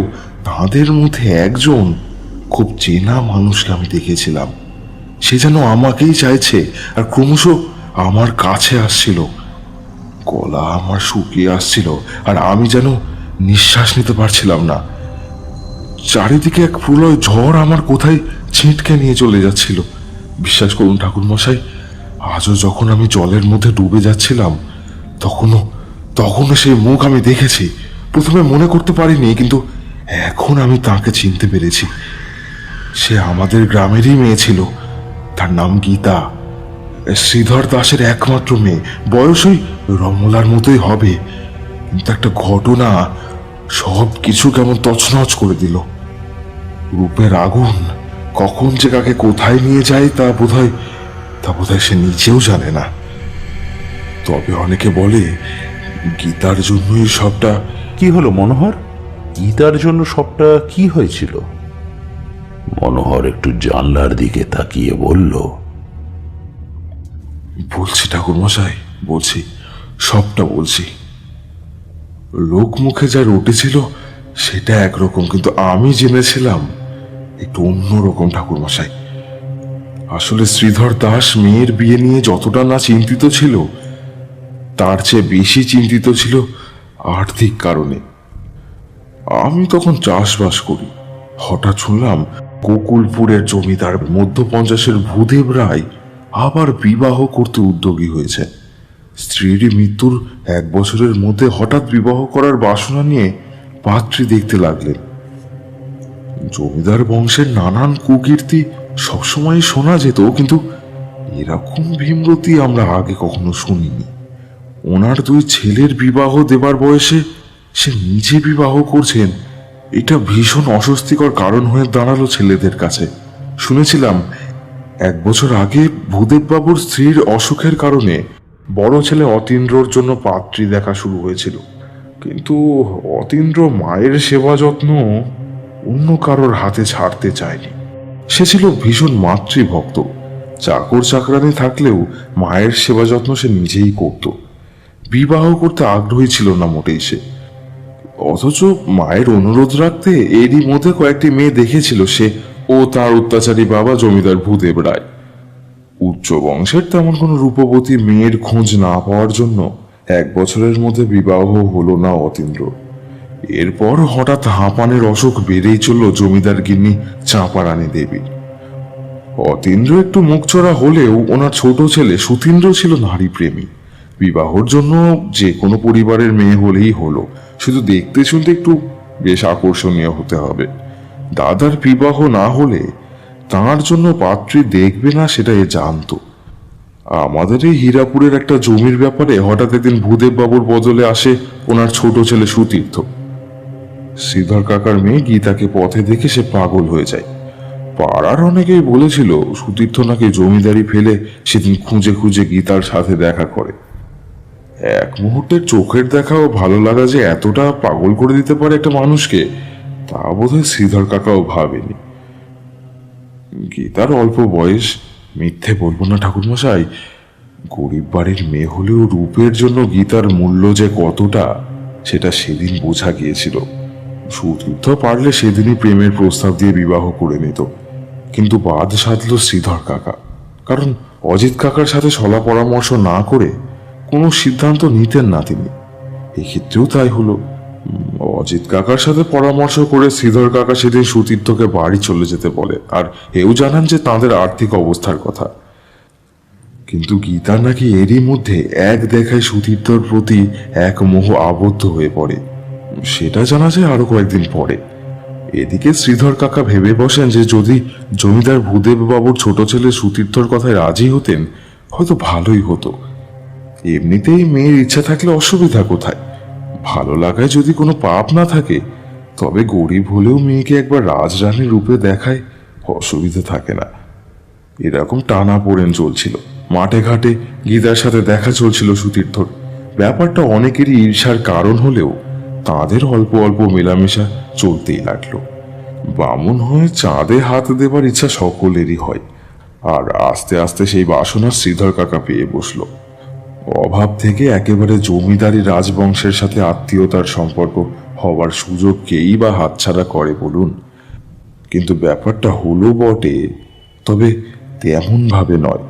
Speaker 5: তাদের মধ্যে একজন খুব চেনা মানুষকে আমি দেখেছিলাম। সে যেন আমাকেই চাইছে আর ক্রমশ আমার কাছে আসছিল। গলা আমার শুকিয়ে আসছিল আর আমি যেন নিঃশ্বাস নিতে পারছিলাম না। চারিদিকে এক প্রলয় ঝড় আমার কোথায় ছিটকে নিয়ে চলে যাচ্ছিল। বিশ্বাস করুন ঠাকুর মশাই, আজও যখন আমি জলের মধ্যে ডুবে যাচ্ছিলাম তখনও সেই মুখ আমি দেখেছি। প্রথমে মনে করতে পারিনি, কিন্তু এখন আমি তাকে চিনতে পেরেছি। সে আমাদের গ্রামেরই মেয়ে ছিল। তার নাম গীতা, শ্রীধর দাসের একমাত্র মেয়ে। বয়সই রমলার মতোই হবে, কিন্তু একটা ঘটনা সব কিছু কেমন তছনছ করে দিল। রূপের আগুন কখন যে কাকে কোথায় নিয়ে যায় তা বোধহয় সে নিজেও জানে না। তবে অনেকে বলে গীতার জন্যই সবটা।
Speaker 1: কি হলো মনোহর? গীতার জন্য সবটা কি হয়েছিল? মনোহর একটু জানলার দিকে তাকিয়ে বলল,
Speaker 5: বলছি ঠাকুর মশাই, বলছি, সবটা বলছি। লোক মুখে যা রটেছিল সেটা একরকম, কিন্তু আমি জেনেছিলাম একটু অন্যরকম ঠাকুর মশাই। আসলে শ্রীধর দাস মেয়ের বিয়ে নিয়ে যতটা না চিন্তিত ছিল, তার চেয়ে বেশি চিন্তিত ছিল আর্থিক কারণে। আমি তখন চাষবাস করি। হঠাৎ শুনলাম গোকুলপুরের জমিদার মধ্য 50-এর ভূদেব রায় আবার বিবাহ করতে উদ্যোগী হয়েছে। স্ত্রীর মৃত্যুর 1 বছরের মধ্যে হঠাৎ বিবাহ করার বাসনা নিয়ে পাত্রী দেখতে লাগলেন। জমিদার বংশের নানান কুকীর্তি সবসময় শোনা যেত, কিন্তু এরকম ভীমরতি আমরা আগে কখনো শুনিনি। ওনার 2 ছেলের বিবাহ দেবার বয়সে সে নিজে বিবাহ করছেন, এটা ভীষণ অস্বস্তিকর কারণ হয়ে দাঁড়ালো ছেলেদের কাছে। শুনেছিলাম 1 বছর আগে ভূদেববাবুর স্ত্রীর অসুখের কারণে বড় ছেলে অতীন্দ্রর জন্য পাত্রী দেখা শুরু হয়েছিল, কিন্তু অতীন্দ্র মায়ের সেবা যত্ন অন্য কারোর হাতে ছাড়তে চায়নি। সে ছিল ভীষণ মাতৃভক্ত। চাকর চাকরানি থাকলেও মায়ের সেবা যত্ন সে নিজেই করত। বিবাহ করতে আগ্রহী ছিল না মোটেই সে। অথচ মায়ের অনুরোধ রাখতে এরই মধ্যে কয়েকটি মেয়ে দেখেছিল সে ও তার অত্যাচারী বাবা জমিদার ভূদেব রায়। উচ্চ বংশের তেমন কোনো রূপবতী মেয়ের খোঁজ না পাওয়ার জন্য 1 বছরের মধ্যে বিবাহ হলো না অতীন্দ্র। এরপর হঠাৎ হাঁপানের অসুখ বেড়েই চলল জমিদার গিন্নি চাঁপারানী দেবী। অতীন্দ্র একটু মুখচোরা হলেও ওনার ছোট ছেলে সুতীন্দ্র ছিল নারী প্রেমী। বিবাহর জন্য যে কোনো পরিবারের মেয়ে হলেই হলো, শুধু দেখতে শুনতে একটু বেশ আকর্ষণীয় হতে হবে। দাদার বিবাহ না হলে তার জন্য পাত্রী দেখবে না, সেটা এ জানতো। আমাদের এই হীরাপুরের একটা জমির ব্যাপারে হঠাৎ একদিন ভূদেব বাবুর বদলে আসে ওনার ছোট ছেলে সুতীর্থ। শ্রীধর কাকার মেয়ে গীতাকে পথে দেখে সে পাগল হয়ে যায়। পাড়ার অনেকেই বলেছিল সুতীর্থ নাকি জমিদারি ফেলে সেদিন খুঁজে খুঁজে গীতার সাথে দেখা করে। এক মুহূর্তের চোখের দেখা ও ভালো লাগা যে এতটা পাগল করে দিতে পারে একটা মানুষকে, তা বোধহয় শ্রীধর কাকাও ভাবেনি। গীতার অল্প বয়স, মিথ্যে বলবো না ঠাকুরমশাই, গরিব বাড়ির মেয়ে হলেও রূপের জন্য গীতার মূল্য যে কতটা সেটা সেদিন বোঝা গিয়েছিল। সুতীর্থ পারলে সেদিনই প্রেমের প্রস্তাব দিয়ে বিবাহ করে নিত, কিন্তু বাদ সাধল শ্রীধর কাকা। কারণ অজিত কাকার সাথে সলা পরামর্শ না করে কোনো সিদ্ধান্ত নিতেন না তিনি। এক্ষেত্রেও তাই হলো। অজিত কাকার সাথে পরামর্শ করে শ্রীধর কাকা সেদিন সুতীর্থকে বাড়ি চলে যেতে বলে, আর এও জানান যে তাদের আর্থিক অবস্থার কথা। কিন্তু গীতা নাকি এরই মধ্যে এক দেখায় সুতীর্থর প্রতি এক মোহ আবদ্ধ হয়ে পড়ে, সেটা জানা যায় আরো কয়েকদিন পরে। এদিকে শ্রীধর কাকা ভেবে বসেন যে যদি জমিদার ভূদেব বাবুর ছোট ছেলে সুতীর্থর কথায় রাজি হতেন হয়তো ভালোই হতো। এমনিতেই মেয়ের ইচ্ছা থাকলে অসুবিধা কোথায়? ভালো লাগায় যদি কোনো পাপ না থাকে, তবে গরিব হলেও মেয়েকে একবার রাজরানীর রূপে দেখায় অসুবিধা থাকে না। এরকম টানা পোড়েন চলছিল। মাঠে ঘাটে গীতার সাথে দেখা চলছিল সুতীর্থর। ব্যাপারটা অনেকেরই ঈর্ষার কারণ হলেও তাদের অল্প অল্প মেলামেশা চলতেই লাগলো। বামুন হয়ে চাঁদে হাত দেবার ইচ্ছা সকলেরই হয়, আর আস্তে আস্তে সেই বাসনা শ্রীধর কাকা পেয়ে বসলো। অভাব থেকে একেবারে জমিদারি রাজবংশের সাথে আত্মীয়তার সম্পর্ক হওয়ার সুযোগ কেই বা হাতছাড়া করে বলুন? কিন্তু ব্যাপারটা হলো বটে, তবে তেমন ভাবে নয়।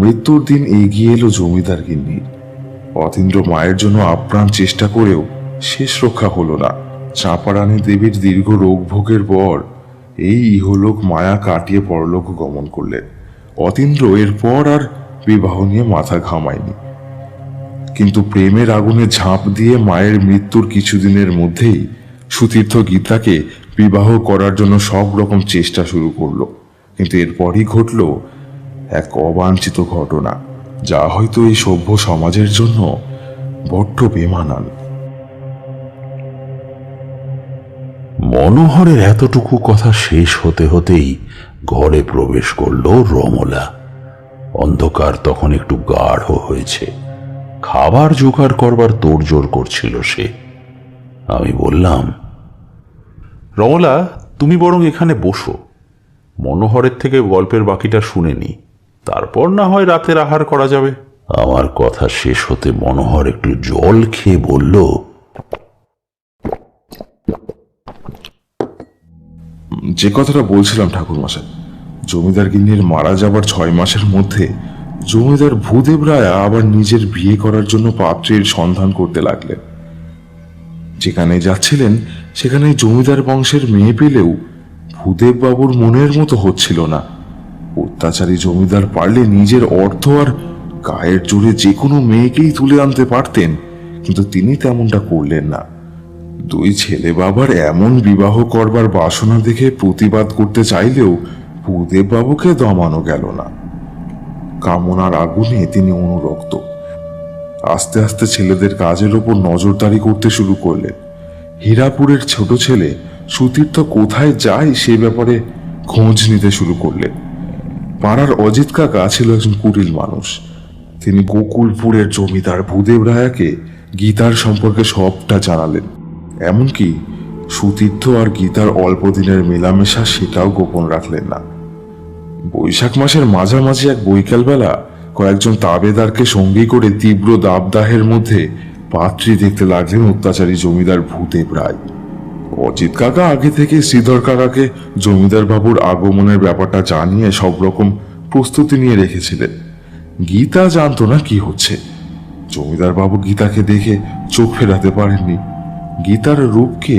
Speaker 5: মৃত্যুর দিন এগিয়ে এলো জমিদার গিন্নির। অতীন্দ্র মায়ের জন্য আপ্রাণ চেষ্টা করেও শেষ রক্ষা হলো না। চাঁপারানী দেবীর দীর্ঘ রোগ ভোগের পর এই ইহলোক মায়া কাটিয়ে পরলোক গমন করলেন। অতীন্দ্র এরপর আর বিবাহ নিয়ে মাথা ঘামায়নি। কিন্তু প্রেমের আগুনে ঝাঁপ দিয়ে মায়ের মৃত্যুর কিছুদিনের মধ্যেই সুতীর্থ গীতাকে বিবাহ করার জন্য সব রকম চেষ্টা শুরু করলো। কিন্তু এরপরই ঘটল এক অবাঞ্ছিত ঘটনা, যা হয়তো এই সভ্য সমাজের জন্য বড্ড বেমানান।
Speaker 1: মনোহরের এতটুকু কথা শেষ হতে হতেই ঘরে প্রবেশ করল রমলা। অন্ধকার তখন একটু গাঢ় হয়েছে। খাবার জোগাড় করবার তোড়জোড় করছিল সে। আমি বললাম,
Speaker 7: রমলা, তুমি বরং এখানে বসো, মনোহরের থেকে গল্পের বাকিটা শুনে নি, তারপর না হয় রাতের আহার করা যাবে।
Speaker 1: আমার কথা শেষ হতে মনোহর একটু জল খেয়ে বলল,
Speaker 5: যে কথাটা বলছিলাম ঠাকুরমশাই, জমিদার গিন্নির মারা যাবার 6 মাসের মধ্যে জমিদার ভূদেব রায় আবার নিজের বিয়ে করার জন্য পাত্রীর সন্ধান করতে লাগলেন। যেখানে যাচ্ছিলেন সেখানে জমিদার বংশের মেয়ে পেলেও ভূদেব বাবুর মনের মতো হচ্ছিল না। অত্যাচারী জমিদার পারলে নিজের অর্থ আর গায়ের জোরে যে কোনো মেয়েকেই তুলে আনতে পারতেন, কিন্তু তিনি তেমনটা করলেন না। 2 ছেলে বাবার এমন বিবাহ করবার বাসনা দেখে প্রতিবাদ করতে চাইলেও ভূদেব বাবুকে দমানো গেল না। কামনার আগুনে তিনি অনুরক্ত। আস্তে আস্তে ছেলেদের কাজের ওপর নজরদারি করতে শুরু করলেন। হীরাপুরের ছোট ছেলে সুতীর্থ কোথায় যায় সে ব্যাপারে খোঁজ নিতে শুরু করলেন। পাড়ার অজিত কাকা ছিল একজন কুটিল মানুষ। তিনি গোকুলপুরের জমিদার ভূদেব রায়াকে গীতার সম্পর্কে সবটা জানালেন। এমনকি সুতীর্থ আর গীতার অল্প দিনের মেলামেশা সেটাও গোপন রাখলেন না। বৈশাখ মাসের মাঝামাঝি এক বৈকালবেলা কয়েকজন তাবেদারকে সঙ্গী করে তীব্র দাবদাহের মধ্যে পাত্রী দেখতে লাগলেন অত্যাচারী জমিদার ভূদেব রায়। অজিত কাকা আগে থেকে শ্রীধর কাকাকে জমিদার বাবুর আগমনের ব্যাপারটা জানিয়ে সব রকম প্রস্তুতি নিয়ে রেখেছিলেন। গীতা জানতো না কি হচ্ছে। জমিদার বাবু গীতাকে দেখে চোখ ফেরাতে পারেননি। গীতার রূপকে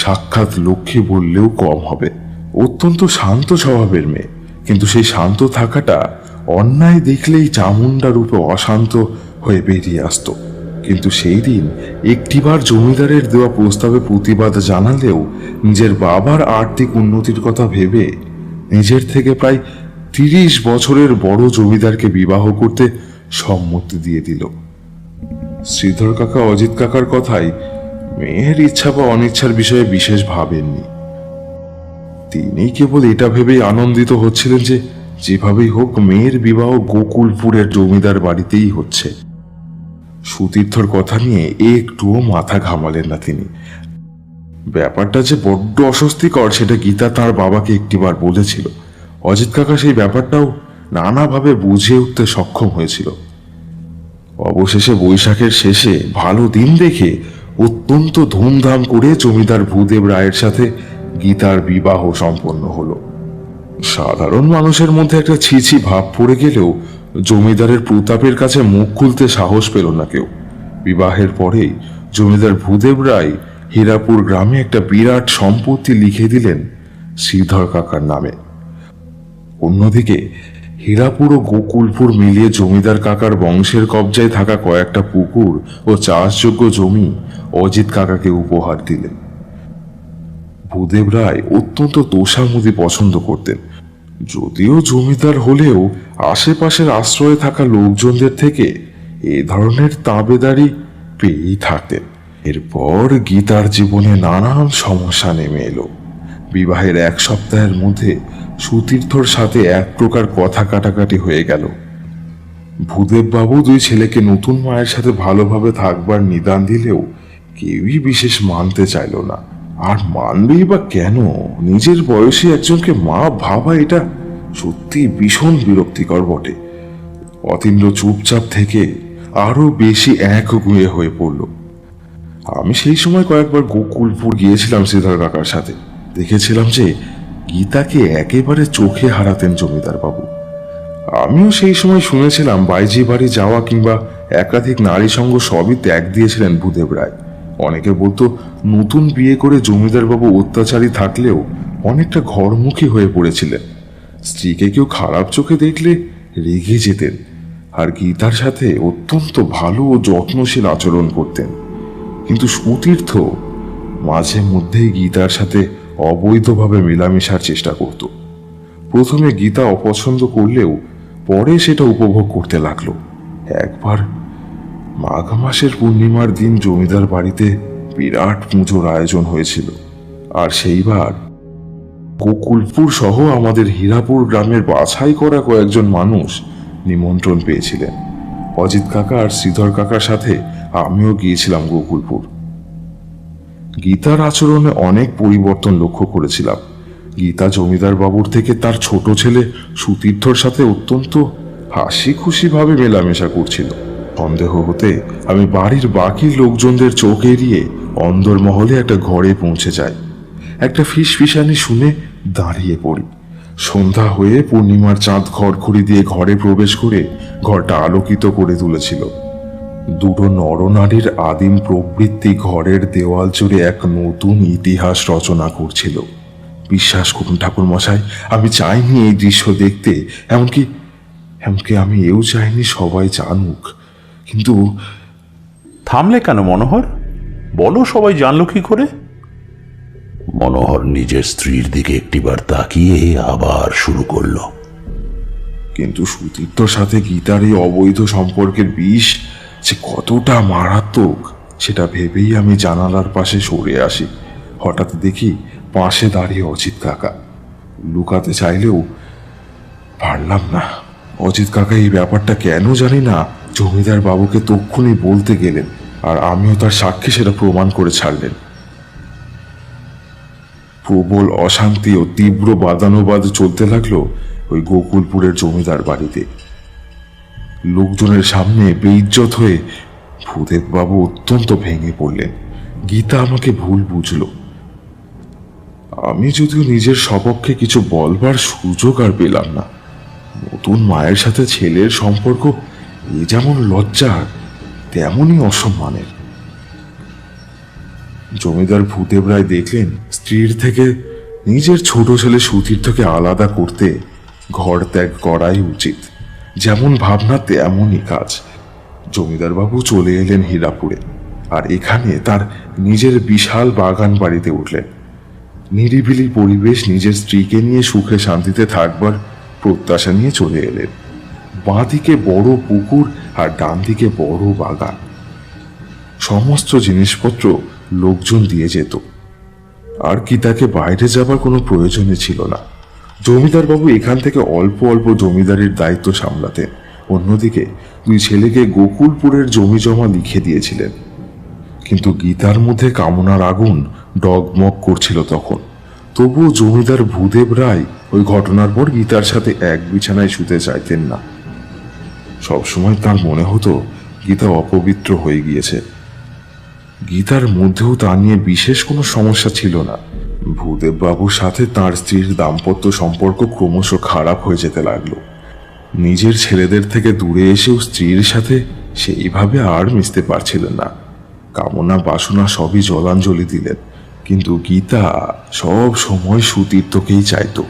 Speaker 5: সাক্ষাৎ লক্ষ্মী বললেও কম হবে। অত্যন্ত শান্ত স্বভাবের মেয়ে, কিন্তু সেই শান্ত থাকাটা অন্যায় দেখলেই চামুন্ডা রূপে অশান্ত হয়ে বেরিয়ে আসতো। কিন্তু সেই দিন একটিবার জমিদারের দেওয়া প্রস্তাবে প্রতিবাদ জানালেও নিজের বাবার আর্থিক উন্নতির কথা ভেবে নিজের থেকে প্রায় 30 বছরের বড় জমিদারকে বিবাহ করতে সম্মতি দিয়ে দিল। শ্রীধর কাকা অজিত কাকার কথাই মেয়ের ইচ্ছা বা অনিচ্ছার বিষয়ে বিশেষ ভাবেননি। তিনি কেবল এটা ভেবেই আনন্দিত হচ্ছিলেন যে যেভাবেই হোক মেয়ের বিবাহ গোকুলপুরের জমিদার বাড়িতেই হচ্ছে। সুতীর্থর কথা নিয়ে একটুও মাথা ঘামালেন না তিনি। ব্যাপারটা যে বড্ড অস্বস্তিকর সেটা গীতা তার বাবাকে একটিবার বলেছিল। অজিত কাকা সেই ব্যাপারটাও নানাভাবে বুঝিয়ে উঠতে সক্ষম হয়েছিল। অবশেষে বৈশাখের শেষে ভালো দিন দেখে অত্যন্ত ধুমধাম করে জমিদার ভূদেব রায়ের সাথে গীতার বিবাহ সম্পন্ন হলো। সাধারণ মানুষের মধ্যে একটা ছিছি ভাব পড়ে গেলেও জমিদারের প্রতাপের কাছে মুখ খুলতে সাহস পেল না কেউ। বিবাহের পরেই জমিদার ভূদেব রায় হীরাপুর গ্রামে একটা বিরাট সম্পত্তি লিখে দিলেন শ্রীধর কাকার নামে। অন্যদিকে হীরাপুর ও গোকুলপুর মিলিয়ে জমিদার কাকার বংশের কবজায় থাকা কয়েকটা পুকুর ও চাষযোগ্য জমি অজিত কাকাকে উপহার দিলেন। ভূদেব রায় অত্যন্ত তোষামোদি পছন্দ করতেন। যদিও জমিদার হলেও আশেপাশের আশ্রয়ে থাকা লোকজনদের থেকে এ ধরনের তাবেদারি পেয়েই থাকতেন। এরপর গীতার জীবনে নানান সমস্যা নেমে এলো। বিবাহের 1 সপ্তাহের মধ্যে সুতীর্থর সাথে এক প্রকার কথা কাটাকাটি হয়ে গেল। ভূদেব বাবু 2 ছেলেকে নতুন মায়ের সাথে ভালোভাবে থাকবার নিদান দিলেও কেউই বিশেষ মানতে চাইল না। আর মানবেই বা কেন? নিজের বয়সে একজনকে মা ভাবা এটা সত্যি ভীষণ বিরক্তিকর বটে। অতীন্দ্র চুপচাপ থেকে আরো বেশি একগুঁয়ে হয়ে পড়ল। আমি সেই সময় কয়েকবার গোকুলপুর গিয়েছিলাম শ্রীধর কাকার সাথে। দেখেছিলাম যে গীতাকে একেবারে চোখে হারাতেন জমিদার বাবু। আমিও সেই সময় শুনেছিলাম বাইজি বাড়ি যাওয়া কিংবা একাধিক নারী সঙ্গ সবই ত্যাগ দিয়েছিলেন ভূদেব রায়। অনেকে বলতো নতুন বিয়ে করে জমিদার বাবু অত্যাচারী থাকলেও অনেকটা ঘরমুখী হয়ে পড়েছিলেন। স্ত্রীকে কেউ খারাপ চোখে দেখলে রেগে যেতেন, আর গীতার সাথে অত্যন্ত ভালো ও যত্নশীল আচরণ করতেন। কিন্তু সুতীর্থ মাঝে মধ্যেই গীতার সাথে অবৈধভাবে মেলামেশার চেষ্টা করত। প্রথমে গীতা অপছন্দ করলেও পরে সেটা উপভোগ করতে লাগলো। একবার মাঘ মাসের পূর্ণিমার দিন জমিদার বাড়িতে বিরাট পুজোর আয়োজন হয়েছিল, আর সেইবার গোকুলপুর সহ আমাদের হীরাপুর গ্রামের বাছাই করা কয়েকজন মানুষ নিমন্ত্রণ পেয়েছিলেন। অজিত কাকা আর শ্রীধর কাকার সাথে আমিও গিয়েছিলাম গোকুলপুর। গীতার আচরণে অনেক পরিবর্তন লক্ষ্য করেছিলাম। গীতা জমিদার বাবুর থেকে তার ছোট ছেলে সুতীর্থর সাথে অত্যন্ত হাসি খুশি ভাবে মেলামেশা করছিল। সন্দেহ হতে আমি বাড়ির বাকি লোকজনদের চোখ এড়িয়ে অন্দরমহলে একটা ঘরে পৌঁছে যাই। একটা ফিসফিসানি শুনে দাঁড়িয়ে পড়ি। সন্ধ্যা হয়ে পূর্ণিমার চাঁদ খড়খড়ি দিয়ে ঘরে প্রবেশ করে ঘরটা আলোকিত করে তুলেছিল। 2 নরনারীর আদিম প্রবৃত্তি ঘরের দেওয়াল জুড়ে এক নতুন ইতিহাস রচনা করছিল। বিশ্বাস করুন ঠাকুর মশাই, আমি চাইনি এই দৃশ্য দেখতে, এমনকি আমি এও চাইনি সবাই জানুক। কিন্তু
Speaker 7: থামলে কেন মনোহর? বলো, সবাই জানলো কি করে?
Speaker 1: মনোহর নিজের স্ত্রীর দিকে একটিবার তাকিয়ে আবার শুরু করলো।
Speaker 5: কিন্তু সুতীর্থর সাথে গীতার এই অবৈধ সম্পর্কের বিষ যে কতটা মারাত্মক সেটা ভেবেই আমি জানালার পাশে সরে আসি। হঠাৎ দেখি পাশে দাঁড়িয়ে অজিত কাকা। লুকাতে চাইলেও পারলাম না। অজিত কাকা এই ব্যাপারটা কেন জানি না জমিদার বাবুকে তক্ষুনি বলতে গেলেন, আর আমিও তার সাক্ষী সেটা প্রমাণ করে ছাড়লেন। প্রবল অশান্তি ও তীব্র বাদানুবাদ চলতে লাগলো ওই গোকুলপুরের জমিদার বাড়িতে। লোকজনের সামনে বেইজ্জত হয়ে ভূদেব বাবু অত্যন্ত ভেঙে পড়লেন। গীতা আমাকে ভুল বুঝল। আমি যদিও নিজের সপক্ষে কিছু বলবার সুযোগ আর পেলাম না। নতুন মায়ের সাথে ছেলের সম্পর্ক এ যেমন লজ্জার তেমনই অসম্মানের। জমিদার ভূদেব রায় দেখলেন স্ত্রীর থেকে নিজের ছোট ছেলে সুতীর্থকে আলাদা করতে ঘর ত্যাগ করাই উচিত। যেমন ভাবনা তেমনই কাজ। জমিদার বাবু চলে এলেন হীরাপুরে, আর এখানে তার নিজের বিশাল বাগান বাড়িতে উঠলেন। নিরিবিলি পরিবেশ, নিজের স্ত্রীকে নিয়ে সুখে শান্তিতে থাকবার প্রত্যাশা নিয়ে চলে এলেন। বাঁ দিকে বড় পুকুর আর ডান দিকে বড় বাগান। সমস্ত জিনিসপত্র লোকজন দিয়ে যেত, আর গীতাকে বাইরে যাবার কোনো প্রয়োজনই ছিল না। জমিদার বাবু এখান থেকে অল্প অল্প জমিদারির দায়িত্ব সামলাতেন। অন্যদিকে দুই ছেলেকে গোকুলপুরের জমি জমা লিখে দিয়েছিলেন। কিন্তু গীতার মধ্যে কামনার আগুন ডগমগ করছিল তখন। তবুও জমিদার ভূদেব রায় ওই ঘটনার পর গীতার সাথে এক বিছানায় শুতে চাইতেন না। সবসময় তার মনে হতো গীতা অপবিত্র হয়ে গিয়েছে। গীতার মধ্যেও তা নিয়ে বিশেষ কোনো সমস্যা ছিল না। ভূদেব বাবুর সাথে তার স্ত্রীর দাম্পত্য সম্পর্ক ক্রমশ খারাপ হয়ে যেতে লাগলো। নিজের ছেলেদের থেকে দূরে এসেও স্ত্রীর সাথে সেইভাবে আর মিশতে পারছিলেন না। কামনা বাসনা সবই জলাঞ্জলি দিলেন, কিন্তু গীতা সব সময় সুতীর্থকেই চাইতো।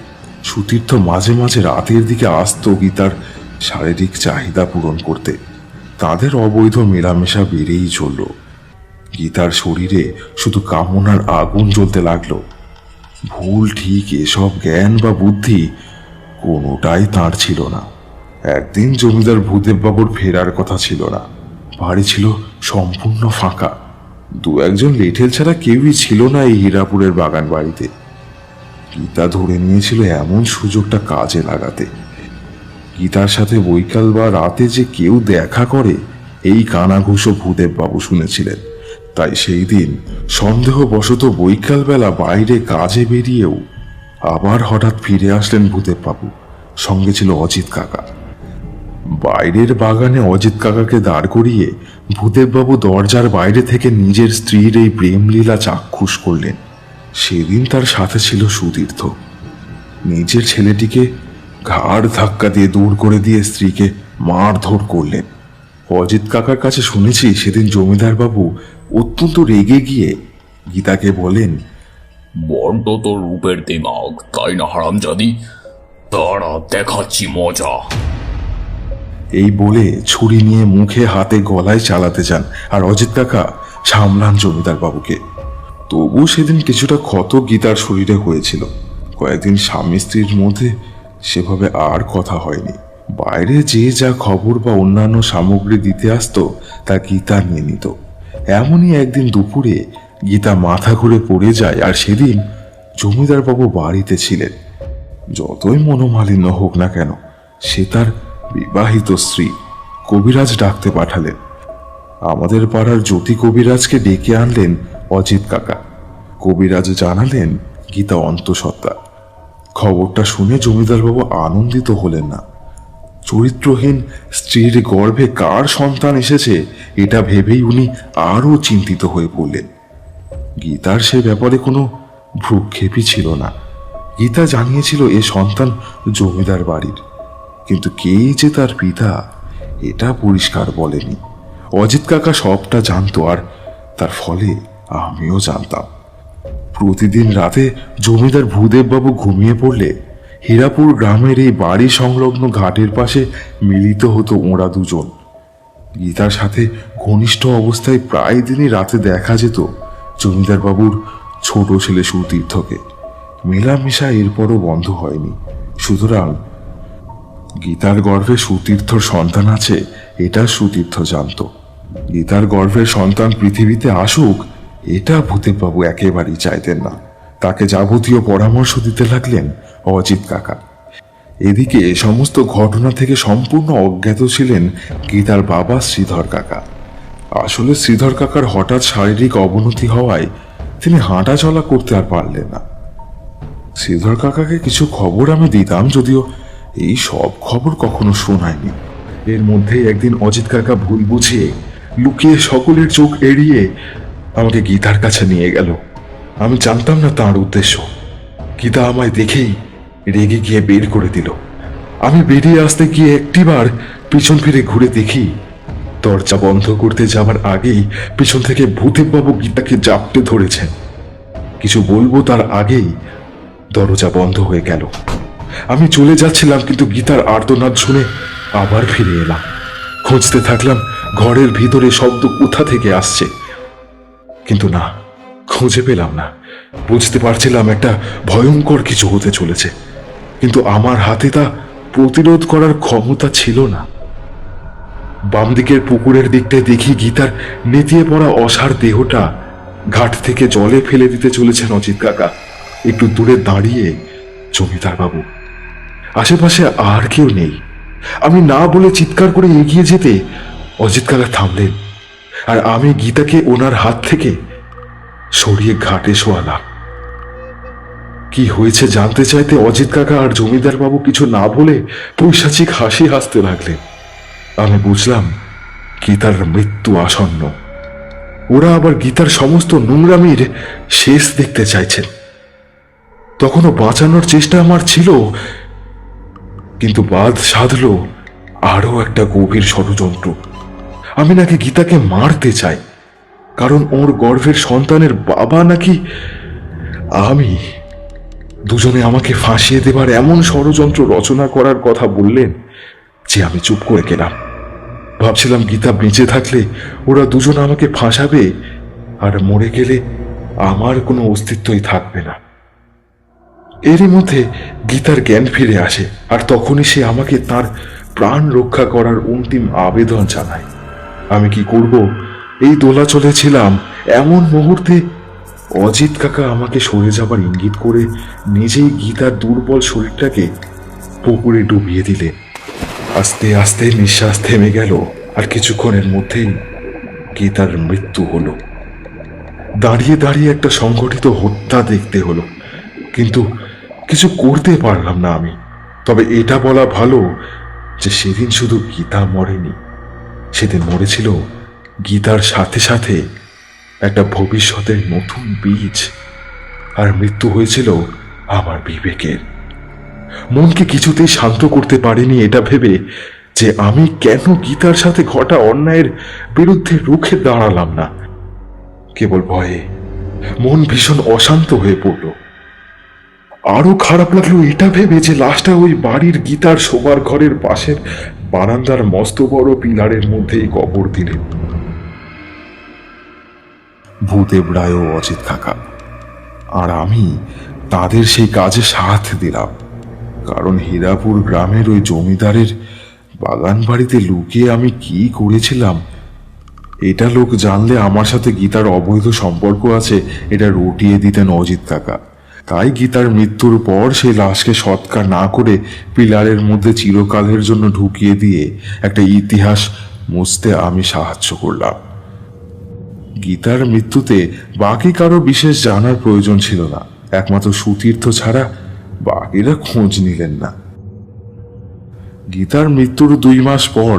Speaker 5: সুতীর্থ মাঝে মাঝে রাতের দিকে আসতো গীতার শারীরিক চাহিদা পূরণ করতে। তাদের অবৈধ মেলামেশা বেড়েই চলল। গীতার শরীরে শুধু কামনার আগুন জ্বলতে লাগলো। ভুল ঠিক এসব জ্ঞান বা বুদ্ধি কোনোটাই তার ছিল না। একদিন জমিদার ভূদেব বাবুর ফেরার কথা ছিল না। বাড়ি ছিল সম্পূর্ণ ফাঁকা। দু একজন লেঠেল ছাড়া কেউই ছিল না এই হীরাপুরের বাগান বাড়িতে। গীতা ধরে নিয়েছিল এমন সুযোগটা কাজে লাগাতে। গীতার সাথে বৈকাল বা রাতে যে কেউ দেখা করে এই কানাঘুষো ভূদেব বাবু শুনেছিলেন। তাই সেই দিন সন্দেহবশত বৈকালবেলা বাইরে কাজে বেরিয়েও আবার হঠাৎ ফিরে আসলেন ভূদেব বাবু। সঙ্গে ছিল অজিত কাকা। বাইরের বাগানে অজিত কাকাকে দাঁড় করিয়ে ভূদেববাবু দরজার বাইরে থেকে নিজের স্ত্রীর এই প্রেমলীলা চাক্ষুষ করলেন। সেদিন তার সাথে ছিল সুতীর্থ। নিজের ছেলেটিকে ঘাড় ধাক্কা দিয়ে দূর করে দিয়ে স্ত্রীকে মারধর করলেন। অজিত কাকার কাছে শুনেছি সেদিন জমিদার বাবু অত্যন্ত রেগে গিয়ে গীতাকে বলেন,
Speaker 4: বড্ড তোর রূপের দিমাগ, তাই না হারামজাদি? তারা দেখাচ্ছি মজা।
Speaker 5: এই বলে ছুরি নিয়ে মুখে হাতে গলায় চালাতে যান, আর অজিত কাকা সামলান জমিদার বাবুকে। তবু সেদিন কিছুটা ক্ষত গীতার শরীরে হয়েছিল। কয়েকদিন স্বামী স্ত্রীর মধ্যে সেভাবে আর কথা হয়নি। বাইরে যে যা খবর বা অন্যান্য সামগ্রী দিতে আসতো তা গীতা নিয়ে নিত। এমনই একদিন দুপুরে গীতা মাথা ঘুরে পড়ে যায়, আর সেদিন জমিদার বাবু বাড়িতে ছিলেন। যতই মনোমালিন্য হোক না কেন, সে তার বিবাহিত স্ত্রী। কবিরাজ ডাকতে পাঠালেন। আমাদের পাড়ার জ্যোতি কবিরাজকে ডেকে আনলেন অজিত কাকা। কবিরাজ জানালেন গীতা অন্তঃসত্ত্বা। খবরটা শুনে জমিদার বাবু আনন্দিত হলেন না। চরিত্রহীন স্ত্রীর গর্ভে কার সন্তান এসেছে এটা ভেবেই উনি আরো চিন্তিত হয়ে পড়লেন। গীতার সে ব্যাপারে কোনো ভ্রুক্ষেপই ছিল না। গীতা জানিয়েছিল এ সন্তান জমিদার বাড়ির, কিন্তু কেই যে তার পিতা এটা পরিষ্কার বলেনি। অজিত কাকা সবটা জানতো, আর তার ফলে আমিও জানতাম। প্রতিদিন রাতে জমিদার ভূদেব বাবু ঘুমিয়ে পড়লে হীরাপুর গ্রামের এই বাড়ি সংলগ্ন ঘাটের পাশে মিলিত হতো ওরা দুজন। গীতার সাথে ঘনিষ্ঠ অবস্থায় প্রায় দিনই রাতে দেখা যেত জমিদার বাবুর ছোট ছেলে সুতীর্থকে। মেলামেশা এরপরও বন্ধ হয়নি। সুতরাং গীতার গর্ভে সুতীর্থর সন্তান আছে এটা সুতীর্থ জানত। গীতার গর্ভের সন্তান পৃথিবীতে আসুক এটা ভূদেববাবু একেবারেই চাইতেন না। তাকে যাবতীয় পরামর্শ দিতে লাগলেন অজিত কাকা। এদিকে সমস্ত ঘটনা থেকে সম্পূর্ণ অজ্ঞাত ছিলেন গীতার বাবা শ্রীধর কাকা। আসলে শ্রীধর কাকার হঠাৎ শারীরিক অবনতি হওয়ায় তিনি হাঁটা চলা করতে আর পারলেন না। শ্রীধর কাকাকে কিছু খবর আমি দিতাম, যদিও এই সব খবর কখনো শোনায়নি। এর মধ্যেই একদিন অজিত কাকা ভুল বুঝিয়ে লুকিয়ে সকলের চোখ এড়িয়ে আমাকে গীতার কাছে নিয়ে গেল। আমি জানতাম না তার উদ্দেশ্য। গীতা আমায় দেখেই রেগে গিয়ে বের করে দিল। আমি বেরিয়ে আসতে গিয়ে একটিবার পিছন ফিরে ঘুরে দেখি দরজা বন্ধ করতে যাওয়ার আগেই পিছন থেকে ভূদেববাবু গীতাকে জাপটে ধরেছেন। কিছু বলবো তার আগেই দরজা বন্ধ হয়ে গেল। আমি চলে যাচ্ছিলাম, কিন্তু গীতার আর্তনাদ শুনে আবার ফিরে এলাম। খুঁজতে থাকলাম ঘরের ভিতরে শব্দ কোথা থেকে আসছে, কিন্তু না, খুঁজে পেলাম না। বুঝতে পারছিলাম একটা ভয়ঙ্কর কিছু হতে চলেছে, কিন্তু আমার হাতে তা প্রতিরোধ করার ক্ষমতা ছিল না। বাম দিকের পুকুরের দিকটায় দেখি গীতার নেতিয়ে পড়া অসার দেহটা ঘাট থেকে জলে ফেলে দিতে চলেছেন অজিত কাকা। একটু দূরে দাঁড়িয়ে জমিদার বাবু, আশেপাশে আর কেউ নেই। আমি না বলে চিৎকার করে এগিয়ে যেতে অজিত কাকা থামলেন, আর আমি গীতাকে ওনার হাত থেকে সরিয়ে ঘাটে শোয়ালাম। কি হয়েছে জানতে চাইতে অজিত কাকা আর জমিদার বাবু কিছু না বলে পৈশাচিক হাসি হাসতে লাগলেন। আমি বুঝলাম গীতার মৃত্যু আসন্ন। ওরা আবার গীতার সমস্ত নোংরামির শেষ দেখতে চাইছেন। তখনও বাঁচানোর চেষ্টা আমার ছিল, কিন্তু বাদ সাধল আরো একটা গভীর ষড়যন্ত্র। আমি নাকি গীতাকে মারতে চাই, কারণ ওর গর্ভের সন্তানের বাবা নাকি আমি। দুজনে আমাকে ফাঁসিয়ে দেবার এমন ষড়যন্ত্র রচনা করার কথা বললেন যে আমি চুপ করে গেলাম। ভাবছিলাম গীতা বেঁচে থাকলে ওরা দুজন আমাকে ফাঁসাবে, আর মরে গেলে আমার কোনো অস্তিত্বই থাকবে না। এরই মধ্যে গীতার জ্ঞান ফিরে আসে, আর তখনই সে আমাকে তার প্রাণ রক্ষা করার অন্তিম আবেদন জানায়। আমি কি করব এই দোলাচলে ছিলাম, এমন মুহূর্তে অজিত কাকা আমাকে সরে যাবার ইঙ্গিত করে নিজেই গীতার দুর্বল শরীরটাকে পুকুরে ডুবিয়ে দিলেন। আস্তে আস্তে নিঃশ্বাস থেমে গেল, আর কিছুক্ষণের মধ্যেই গীতার মৃত্যু হলো। দাঁড়িয়ে দাঁড়িয়ে একটা সংগঠিত হত্যা দেখতে হলো, কিন্তু কিছু করতে পারলাম না আমি। তবে এটা বলা ভালো যে সেদিন শুধু গীতা মরেনি, সেদিন মরেছিল গীতার সাথে সাথে একটা ভবিষ্যতের নতুন বীজ, আর মৃত্যু হয়েছিল আমার বিবেকের। মনকে কিছুতেই শান্ত করতে পারিনি এটা ভেবে যে আমি কেন গীতার সাথে ঘটা অন্যায়ের বিরুদ্ধে রুখে দাঁড়ালাম না। কেবল ভয়ে মন ভীষণ অশান্ত হয়ে পড়ল। আরো খারাপ লাগলো এটা ভেবে যে লাশটা ওই বাড়ির গীতার শোবার ঘরের পাশের বারান্দার মস্ত বড় পিলারের মধ্যেই কবর দিলেন ভূদেব রায় ও অজিত কাকা। আর আমি তাদের সেই কাজে সাথ দিলাম, কারণ হীরাপুর গ্রামের ওই জমিদারের বাগান বাড়িতে লুকিয়ে আমি কি করেছিলাম এটা লোক জানলে আমার সাথে গীতার অবৈধ সম্পর্ক আছে এটা রটিয়ে দিতেন অজিত কাকা। তাই গীতার মৃত্যুর পর সেই লাশকে সৎকার না করে পিলারের মধ্যে চিরকালের জন্য ঢুকিয়ে দিয়ে একটা ইতিহাস মুছতে আমি সাহায্য করলাম। গীতার মৃত্যুতে বাকি কারো বিশেষ জানার প্রয়োজন ছিল না, একমাত্র সুতীর্থ ছাড়া বাকিরা খোঁজ নিলেন না। গীতার মৃত্যুর 2 মাস পর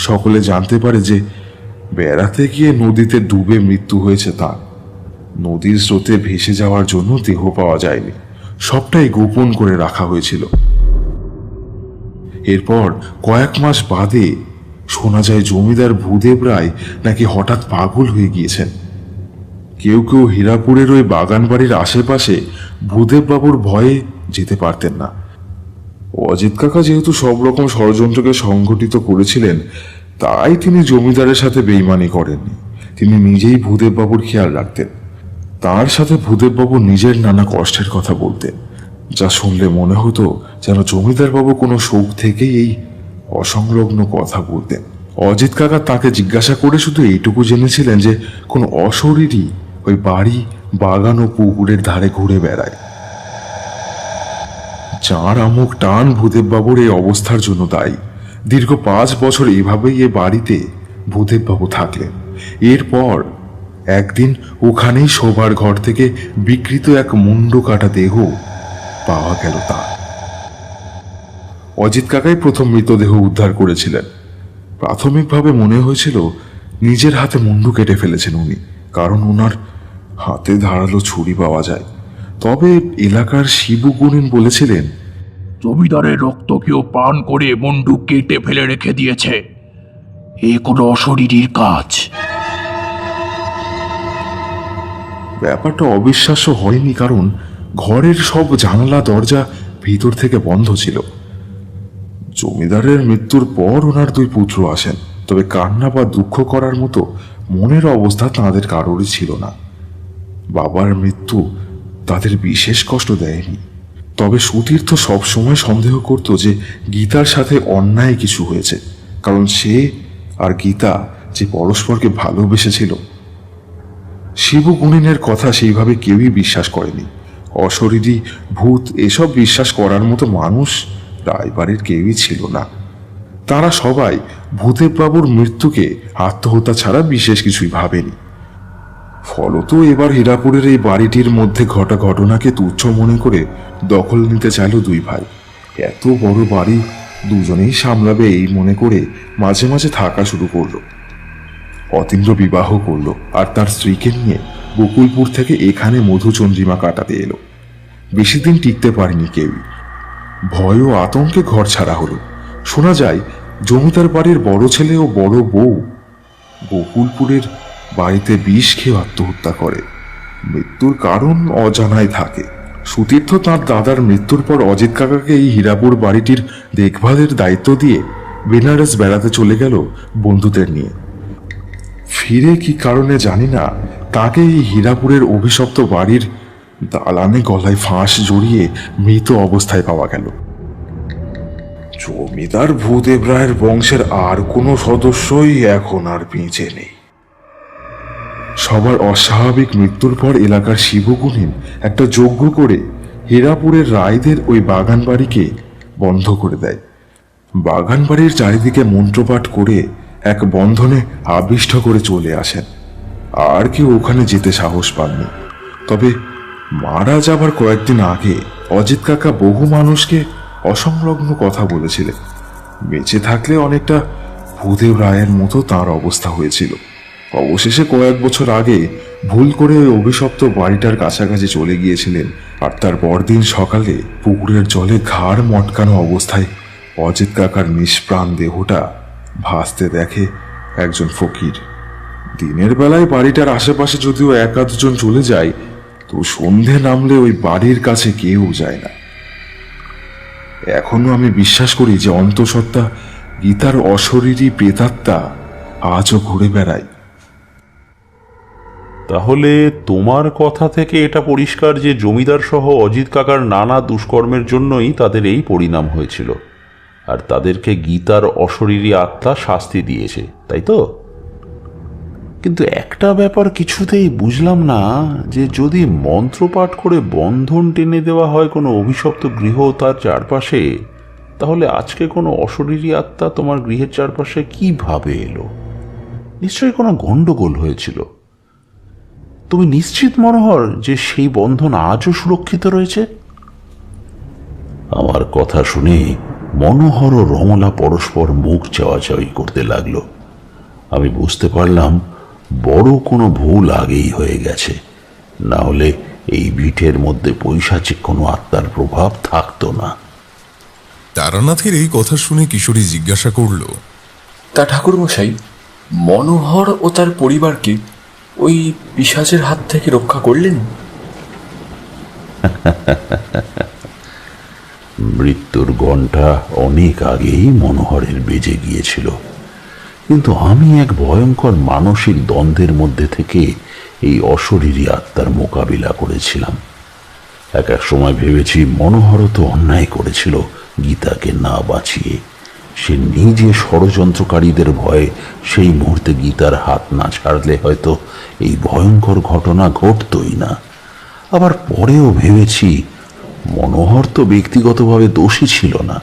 Speaker 5: সকলে জানতে পারে যে বেড়াতে গিয়ে নদীতে ডুবে মৃত্যু হয়েছে তার। নদীর স্রোতে ভেসে যাওয়ার জন্য দেহ পাওয়া যায়নি, সবটাই গোপন করে রাখা হয়েছিল। এরপর কয়েক মাস বাদে শোনা যায় জমিদার ভূদেব রায় নাকি হঠাৎ পাগল হয়ে গিয়েছেন। কেউ কেউ হীরাপুরের ওই বাগান বাড়ির আশেপাশে ভূদেব বাবুর ভয়ে যেতে পারতেন না। অজিত কাকা যেহেতু সব রকম ষড়যন্ত্রকে সংগঠিত করেছিলেন, তাই তিনি জমিদারের সাথে বেইমানি করেননি। তিনি নিজেই ভূদেব বাবুর খেয়াল রাখতেন। তার সাথে ভূদেব বাবু নিজের নানা কষ্টের কথা বলতেন, যা শুনলে মনে হতো যেন জমিদার বাবু কোনো শোক থেকেই এই অসংলগ্ন কথা বলতেন। অজিত কাকা তাকে জিজ্ঞাসা করে শুধু এইটুকু জেনেছিলেন যে কোনো অশরীরই ওই বাড়ি, বাগান ও পুকুরের ধারে ঘুরে বেড়ায়। যাঁর আমুক টান ভূদেব বাবুর এই অবস্থার জন্য দায়ী। দীর্ঘ 5 বছর এভাবেই এ বাড়িতে ভূদেব বাবু থাকলেন। এরপর একদিন ওখানেই শোবার ঘর থেকে বিকৃত এক মুন্ডু কাটা দেহ পাওয়া গেল তার। অজিত কাকাই প্রথম মৃতদেহ উদ্ধার করেছিলেন। প্রাথমিকভাবে মনে হয়েছিল নিজের হাতে মুন্ডু কেটে ফেলেছেন উনি, কারণ ওনার হাতে ধারালো ছুরি পাওয়া যায়। তবে এলাকার শিবু গুনিন বলেছিলেন,
Speaker 4: জমিদারের রক্ত কেউ পান করে মুন্ডু কেটে ফেলে রেখে দিয়েছে। এ কোনো অশরীরীর কাজ।
Speaker 5: ব্যাপারটা অবিশ্বাস্য হয়নি, কারণ ঘরের সব জানালা দরজা ভিতর থেকে বন্ধ ছিল। জমিদারের মৃত্যুর পর ওনার দুই পুত্র আসেন, তবে কান্না বা দুঃখ করার মতো মনের অবস্থা তাদের কারোরই ছিল না। বাবার মৃত্যু তাদের বিশেষ কষ্ট দেয়নি, তবে সুতীর্থ সবসময় সন্দেহ করত যে গীতার সাথে অন্যায় কিছু হয়েছে, কারণ সে আর গীতা যে পরস্পরকে ভালোবেসেছিল। শিবু গুণিনের কথা সেইভাবে কেউই বিশ্বাস করেনি। অশরীরী, ভূত এসব বিশ্বাস করার মতো মানুষ রায়বাড়ির কেউই ছিল না। তারা সবাই ভূদেব বাবুর মৃত্যুকে আত্মহত্যা ছাড়া বিশেষ কিছুই ভাবেনি। ফলত এবার হীরাপুরের এই বাড়িটির মধ্যে ঘটা ঘটনাকে তুচ্ছ মনে করে দখল নিতে চাইল দুই ভাই। এত বড় বাড়ি দুজনেই সামলাবে এই মনে করে মাঝে মাঝে থাকা শুরু করলো। অতীন্দ্র বিবাহ করলো আর তার স্ত্রীকে নিয়ে বকুলপুর থেকে এখানে মধুচন্দ্রিমা কাটাতে এলো। বেশি দিন টিকতে পারেনি কেউই। ভয় ও আতঙ্কে ঘর ছাড়া হলো। শোনা যায় জমিদার বাড়ির বড় ছেলে ও বড় বউ বকুলপুরের বাড়িতে বিষ খেয়ে আত্মহত্যা করে। মৃত্যুর কারণ অজানায় থাকে। সুতীর্থ তার দাদার মৃত্যুর পর অজিত কাকাকে এই হীরাপুর বাড়িটির দেখভালের দায়িত্ব দিয়ে বেনারস বেড়াতে চলে গেল বন্ধুদের নিয়ে। ফিরে কি কারণে জানি না, তাকে এই হীরাপুরের অভিশপ্ত বাড়ির দালানে গলায় ফাঁস জড়িয়ে মৃত অবস্থায় পাওয়া গেল। জমিদার ভূদেব রায়ের বংশের আর কোনো সদস্যই এখন আর বেঁচে নেই। সবার অস্বাভাবিক মৃত্যুর পর এলাকার শিবগুণিন একটা যজ্ঞ করে হীরাপুরের রায়দের ওই বাগান বাড়িকে বন্ধ করে দেয়। বাগান বাড়ির চারিদিকে মন্ত্রপাঠ করে এক বন্ধনে আবিষ্ট করে চলে আসেন। আর কেউ ওখানে যেতে সাহস পাননি। তবে মারা যাবার কয়েকদিন আগে অজিত কাকা বহু মানুষকে অসংলগ্ন কথা বলেছিলেন। বেঁচে থাকলে অনেকটা ভূদেব রায়ের মতো তার অবস্থা হয়েছিল। অবশেষে কয়েক বছর আগে ভুল করে ওই অভিশপ্ত বাড়িটার কাছাকাছি চলে গিয়েছিলেন, আর তার পরদিন সকালে পুকুরের জলে ঘাড় মটকানো অবস্থায় অজিত কাকার নিষ্প্রাণ দেহটা ভাসতে দেখে একজন ফকির। দিনের বেলায় বাড়িটার আশেপাশে যদিও এক আধজন চলে যায়, তো সন্ধে নামলে ওই বাড়ির কাছে কেউ যায় না। এখনো আমি বিশ্বাস করি যে অন্তঃসত্ত্বা গীতার অশরীরী প্রেতাত্মা আজও ঘুরে বেড়ায়।
Speaker 7: তাহলে তোমার কথা থেকে এটা পরিষ্কার যে জমিদার সহ অজিত কাকার নানা দুষ্কর্মের জন্যই তাদের এই পরিণাম হয়েছিল, আর তাদেরকে গীতার অশরীরী আত্মা শাস্তি দিয়েছে, তাই তো? কিন্তু একটা ব্যাপার কিছুতেই বুঝলাম না, যে যদি মন্ত্রপাঠ করে বন্ধন টেনে দেওয়া হয় কোনো অভিশপ্ত গৃহ তার চারপাশে, তাহলে আজকে কোনো অশরীরী আত্মা তোমার গৃহের চারপাশে কিভাবে এলো? নিশ্চয়ই কোনো গন্ডগোল হয়েছিল। তুমি নিশ্চিত মনোহর যে সেই বন্ধন আজও সুরক্ষিত রয়েছে? আমার কথা শুনে মনোহর ও রমলা পরস্পর মুখ চাওয়াচাওয়ি করতে লাগলো। আমি বুঝতে পারলাম বড় কোনো ভুল আগেই হয়ে গেছে, না হলে এই ভিটের মধ্যে পৈশাচিক কোনো আত্মার প্রভাব থাকতো না।
Speaker 3: তারানাথের এই কথা শুনে কিশোরী জিজ্ঞাসা করল,
Speaker 8: তা ঠাকুরমশাই, মনোহর ও তার পরিবারকে ওই পিশাচের হাত থেকে রক্ষা করলেন?
Speaker 1: মৃত্যুর ঘণ্টা অনেক আগেই মনোহরের বেজে গিয়েছিল, কিন্তু আমি এক ভয়ঙ্কর মানসিক দ্বন্দ্বের মধ্যে থেকে এই অশরীরী আত্মার মোকাবিলা করেছিলাম। এক এক সময় ভেবেছি মনোহরও তো অন্যায় করেছিল গীতাকে না বাঁচিয়ে। সে নিজে ষড়যন্ত্রকারীদের ভয়ে সেই মুহূর্তে গীতার হাত না ছাড়লে হয়তো এই ভয়ঙ্কর ঘটনা ঘটতই না। আবার পরেও ভেবেছি মনোহর তো ব্যক্তিগতভাবে দোষী ছিল না,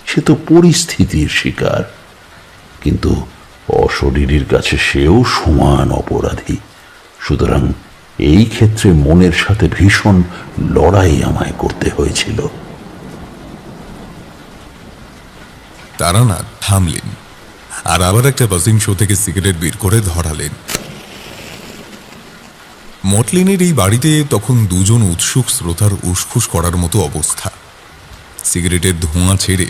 Speaker 1: সে তো পরিস্থিতির শিকার। কিন্তু অশরীরীর কাছে সেও সমান অপরাধী। সুতরাং এই ক্ষেত্রে মনের সাথে ভীষণ লড়াই আমায় করতে হয়েছিল।
Speaker 3: তারানাথ থামলেন আর আবার একটা বাজিং শো থেকে সিগারেট বের করে ধরালেন। মটলিনের এই বাড়িতে তখন দুজন উৎসুক শ্রোতার উসখুস করার মতো অবস্থা। সিগারেটের ধোঁয়া ছেড়ে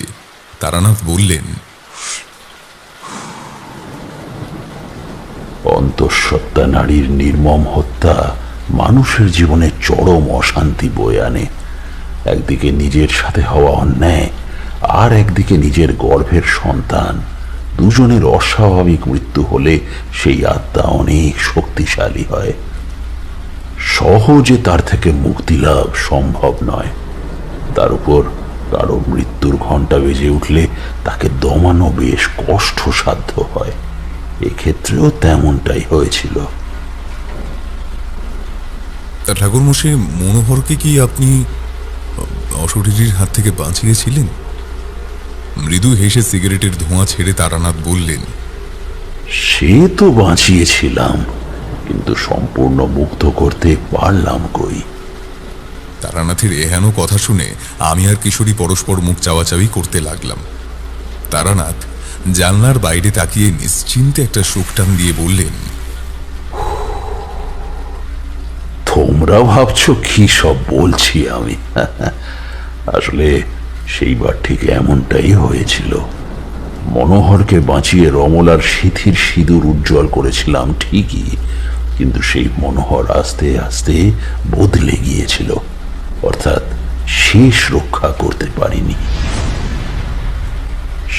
Speaker 3: তারানাথ বললেন,
Speaker 1: অন্তঃসত্ত্বা নারীর নির্মম হত্যা মানুষের জীবনে চরম অশান্তি বয়ে আনে। একদিকে নিজের সাথে হওয়া অন্যায়, আর একদিকে নিজের গর্ভের সন্তান, দুজনের অস্বাভাবিক মৃত্যু হলে সেই আত্মা অনেক শক্তিশালী হয়। সহজে তার থেকে মুক্তি লাভ সম্ভব নয়। তার উপর কারো মৃত্যুর ঘণ্টা বেজে উঠলে তাকে দমানো বেশ কষ্টসাধ্য হয়। এক্ষেত্রেও তেমনটাই হয়েছিল।
Speaker 3: তা ঠাকুরমশাই, মনোহরকে কি আপনি অশরীরীর হাত থেকে বাঁচিয়েছিলেন? মৃদু হেসে সিগারেটের ধোঁয়া ছেড়ে তারানাথ বললেন,
Speaker 1: সে তো বাঁচিয়েছিলাম, কিন্তু সম্পূর্ণ মুক্ত করতে পারলাম কই।
Speaker 3: তারানাথের এহেন কথা শুনে আমি আর কিশোরী পরস্পর মুখ চাওয়াচাওয়ি করতে লাগলাম। তারানাথ জানলার বাইরে তাকিয়ে নিশ্চিন্তে একটা শোক টান দিয়ে বললেন,
Speaker 1: তোমরা ভাবছো কি সব বলছি আমি? আসলে সেইবার ঠিক এমনটাই হয়েছিল। মনোহরকে বাঁচিয়ে রমলার সিঁথির সিঁদুর উজ্জ্বল করেছিলাম ঠিকই, কিন্তু সেই মনোহর আস্তে আস্তে বদলে গিয়েছিল, অর্থাৎ শেষ রক্ষা করতে পারিনি।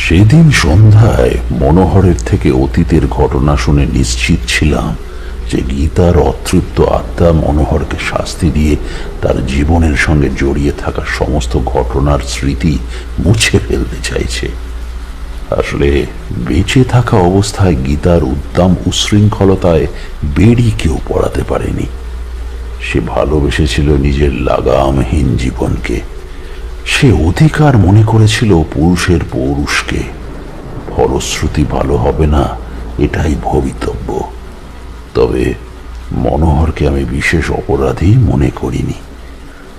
Speaker 1: সেদিন সন্ধ্যায় মনোহরের থেকে অতীতের ঘটনা শুনে নিশ্চিত ছিলাম যে গীতার অতৃপ্ত আত্মা মনোহরকে শাস্তি দিয়ে তার জীবনের সঙ্গে জড়িয়ে থাকা সমস্ত ঘটনার স্মৃতি মুছে ফেলতে চাইছে। আসলে বেঁচে থাকা অবস্থায় গীতার উদ্দাম উশৃঙ্খলতায় বেড়ি কেউ পড়াতে পারেনি। সে ভালোবেসেছিল নিজের লাগামহীন জীবনকে। সে অধিকার মনে করেছিল পুরুষের পৌরুষকে। ফলশ্রুতি ভালো হবে না, এটাই ভবিতব্য। তবে মনোহরকে আমি বিশেষ অপরাধী মনে করিনি।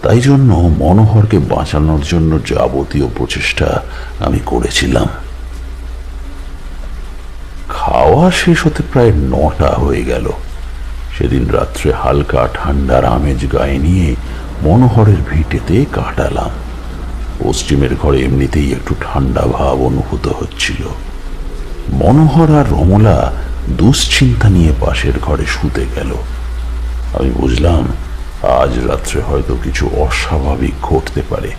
Speaker 1: তাই জন্য মনোহরকে বাঁচানোর জন্য যাবতীয় প্রচেষ্টা আমি করেছিলাম। খাওয়া শেষ হতে প্রায় 9টা হয়ে গেল। সেদিন রাত্রে হালকা ঠান্ডার আমেজ গায়ে নিয়ে মনোহরের ভিটেতে কাটালাম। পশ্চিমের ঘরে এমনিতেই একটু ঠান্ডা ভাব অনুভূত হচ্ছিল। মনোহর আর রমলা দুশ্চিন্তা নিয়ে পাশের ঘরে শুতে গেল। আমি বুঝলাম আজ রাত্রে হয়তো কিছু অস্বাভাবিক ঘটতে পারে,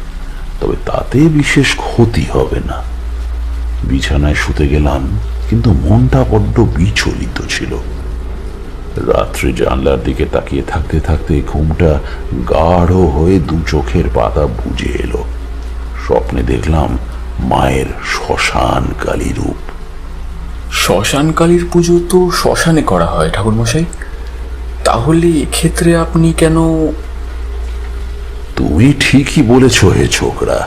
Speaker 1: তবে তাতে বিশেষ ক্ষতি হবে না। বিছানায় শুতে গেলাম, কিন্তু মনটা বড্ড বিচলিত ছিল। রাত্রে জানলার দিকে তাকিয়ে থাকতে থাকতে ঘুমটা গাঢ় হয়ে দু চোখের পাতা বুজে এলো। স্বপ্নে দেখলাম মায়ের শ্মশান কালী রূপ।
Speaker 8: শ্মশান কালীর পুজো তো শ্মশানে করা হয় ঠাকুরমশাই, তাহলে এক্ষেত্রে আপনি কেন?
Speaker 1: তুমি ঠিকই বলেছ হে ছোকরা।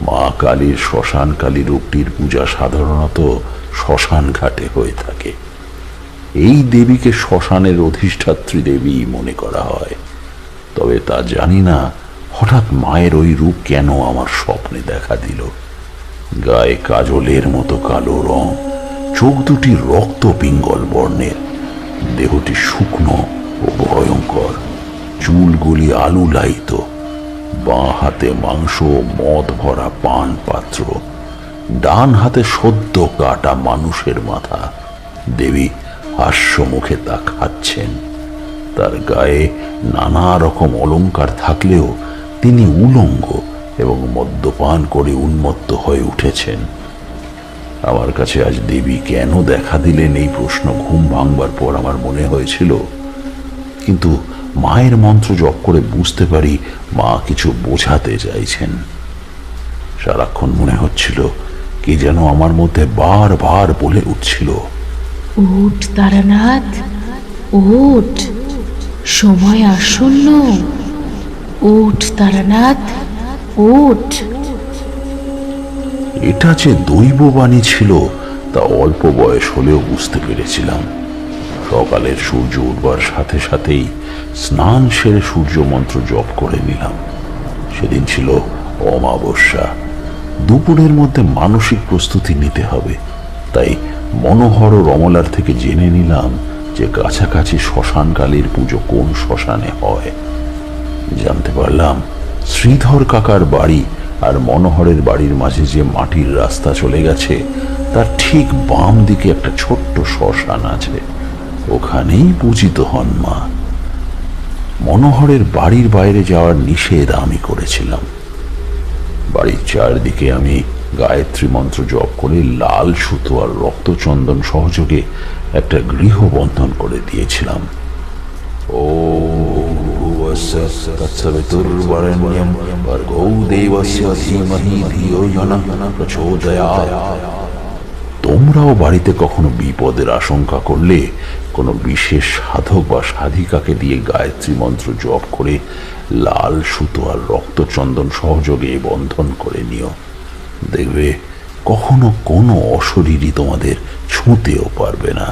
Speaker 1: মা কালীর শ্মশান কালী রূপটির পূজা সাধারণত শ্মশান ঘাটে হয়ে থাকে। এই দেবীকে শ্মশানের অধিষ্ঠাত্রী দেবী মনে করা হয়। তবে তা জানি না হঠাৎ মায়ের ওই রূপ কেন আমার স্বপ্নে দেখা দিল। গায়ে কাজলের মতো কালো রং, চোখ দুটি রক্ত পিঙ্গল বর্ণের, দেহটি শুকনো ও ভয়ঙ্কর, চুলগুলি আলুলায়িত, বাঁ হাতে মাংস মদ ভরা পান পাত্র, ডান হাতে সদ্য কাটা মানুষের মাথা। দেবী হাস্য মুখে তা খাচ্ছেন। তার গায়ে নানা রকম অলংকার থাকলেও তিনি উলঙ্গ এবং মদ্যপান করে উন্মত্ত হয়ে উঠেছেন। আমার কাছে আজ দেবী কেন দেখা দিলেন এই প্রশ্ন ঘুম ভাঙবার পর আমার মনে হয়েছিল, কিন্তু মায়ের মন্ত্র জপ করে বুঝতে পারি মা কিছু বোঝাতে চাইছেন। সারাক্ষণ মনে হচ্ছিল কে যেন আমার মধ্যে বারবার বলে উঠছিল,
Speaker 9: উঠ তারানাথ, উঠ, সময় আসন্ন, উঠ তারানাথ, উঠ।
Speaker 1: এটা যে দৈববাণী ছিল তা অল্প বয়স হলেও বুঝতে পেরেছিলাম। সকালের সূর্য উঠবার সাথে সাথেই স্নান সেরে সূর্য মন্ত্র জপ করে নিলাম। সেদিন ছিল অমাবস্যা। দুপুরের মধ্যে মানসিক প্রস্তুতি নিতে হবে। তাই মনোহর ও রমলার থেকে জেনে নিলাম যে কাছাকাছি শ্মশান কালীর পুজো কোন শ্মশানে হয়। জানতে পারলাম শ্রীধর কাকার বাড়ি আর মনোহরের বাড়ির মাঝে যে মাটির রাস্তা চলে গেছে তার ঠিক বাম দিকে একটা ছোট্ট শ্মশান আছে। ওখানেই পূজিত হন মা। মনোহরের বাড়ির বাইরে যাওয়ার নিষেধ আমি করেছিলাম। বাড়ির চারদিকে আমি গায়ত্রী মন্ত্র জপ করে লাল সুতো আর রক্তচন্দন সহযোগে একটা গৃহবন্ধন করে দিয়েছিলাম। ও তোমরাও বাড়িতে কখনো বিপদের আশঙ্কা করলে কোনো বিশেষ সাধক বা সাধিকাকে দিয়ে গায়ত্রী মন্ত্র জপ করে লাল সুতো আর রক্তচন্দন সহযোগে বন্ধন করে নিও। দেখবে কখনো কোনো অশরীরী তোমাদের ছুঁতেও পারবে না।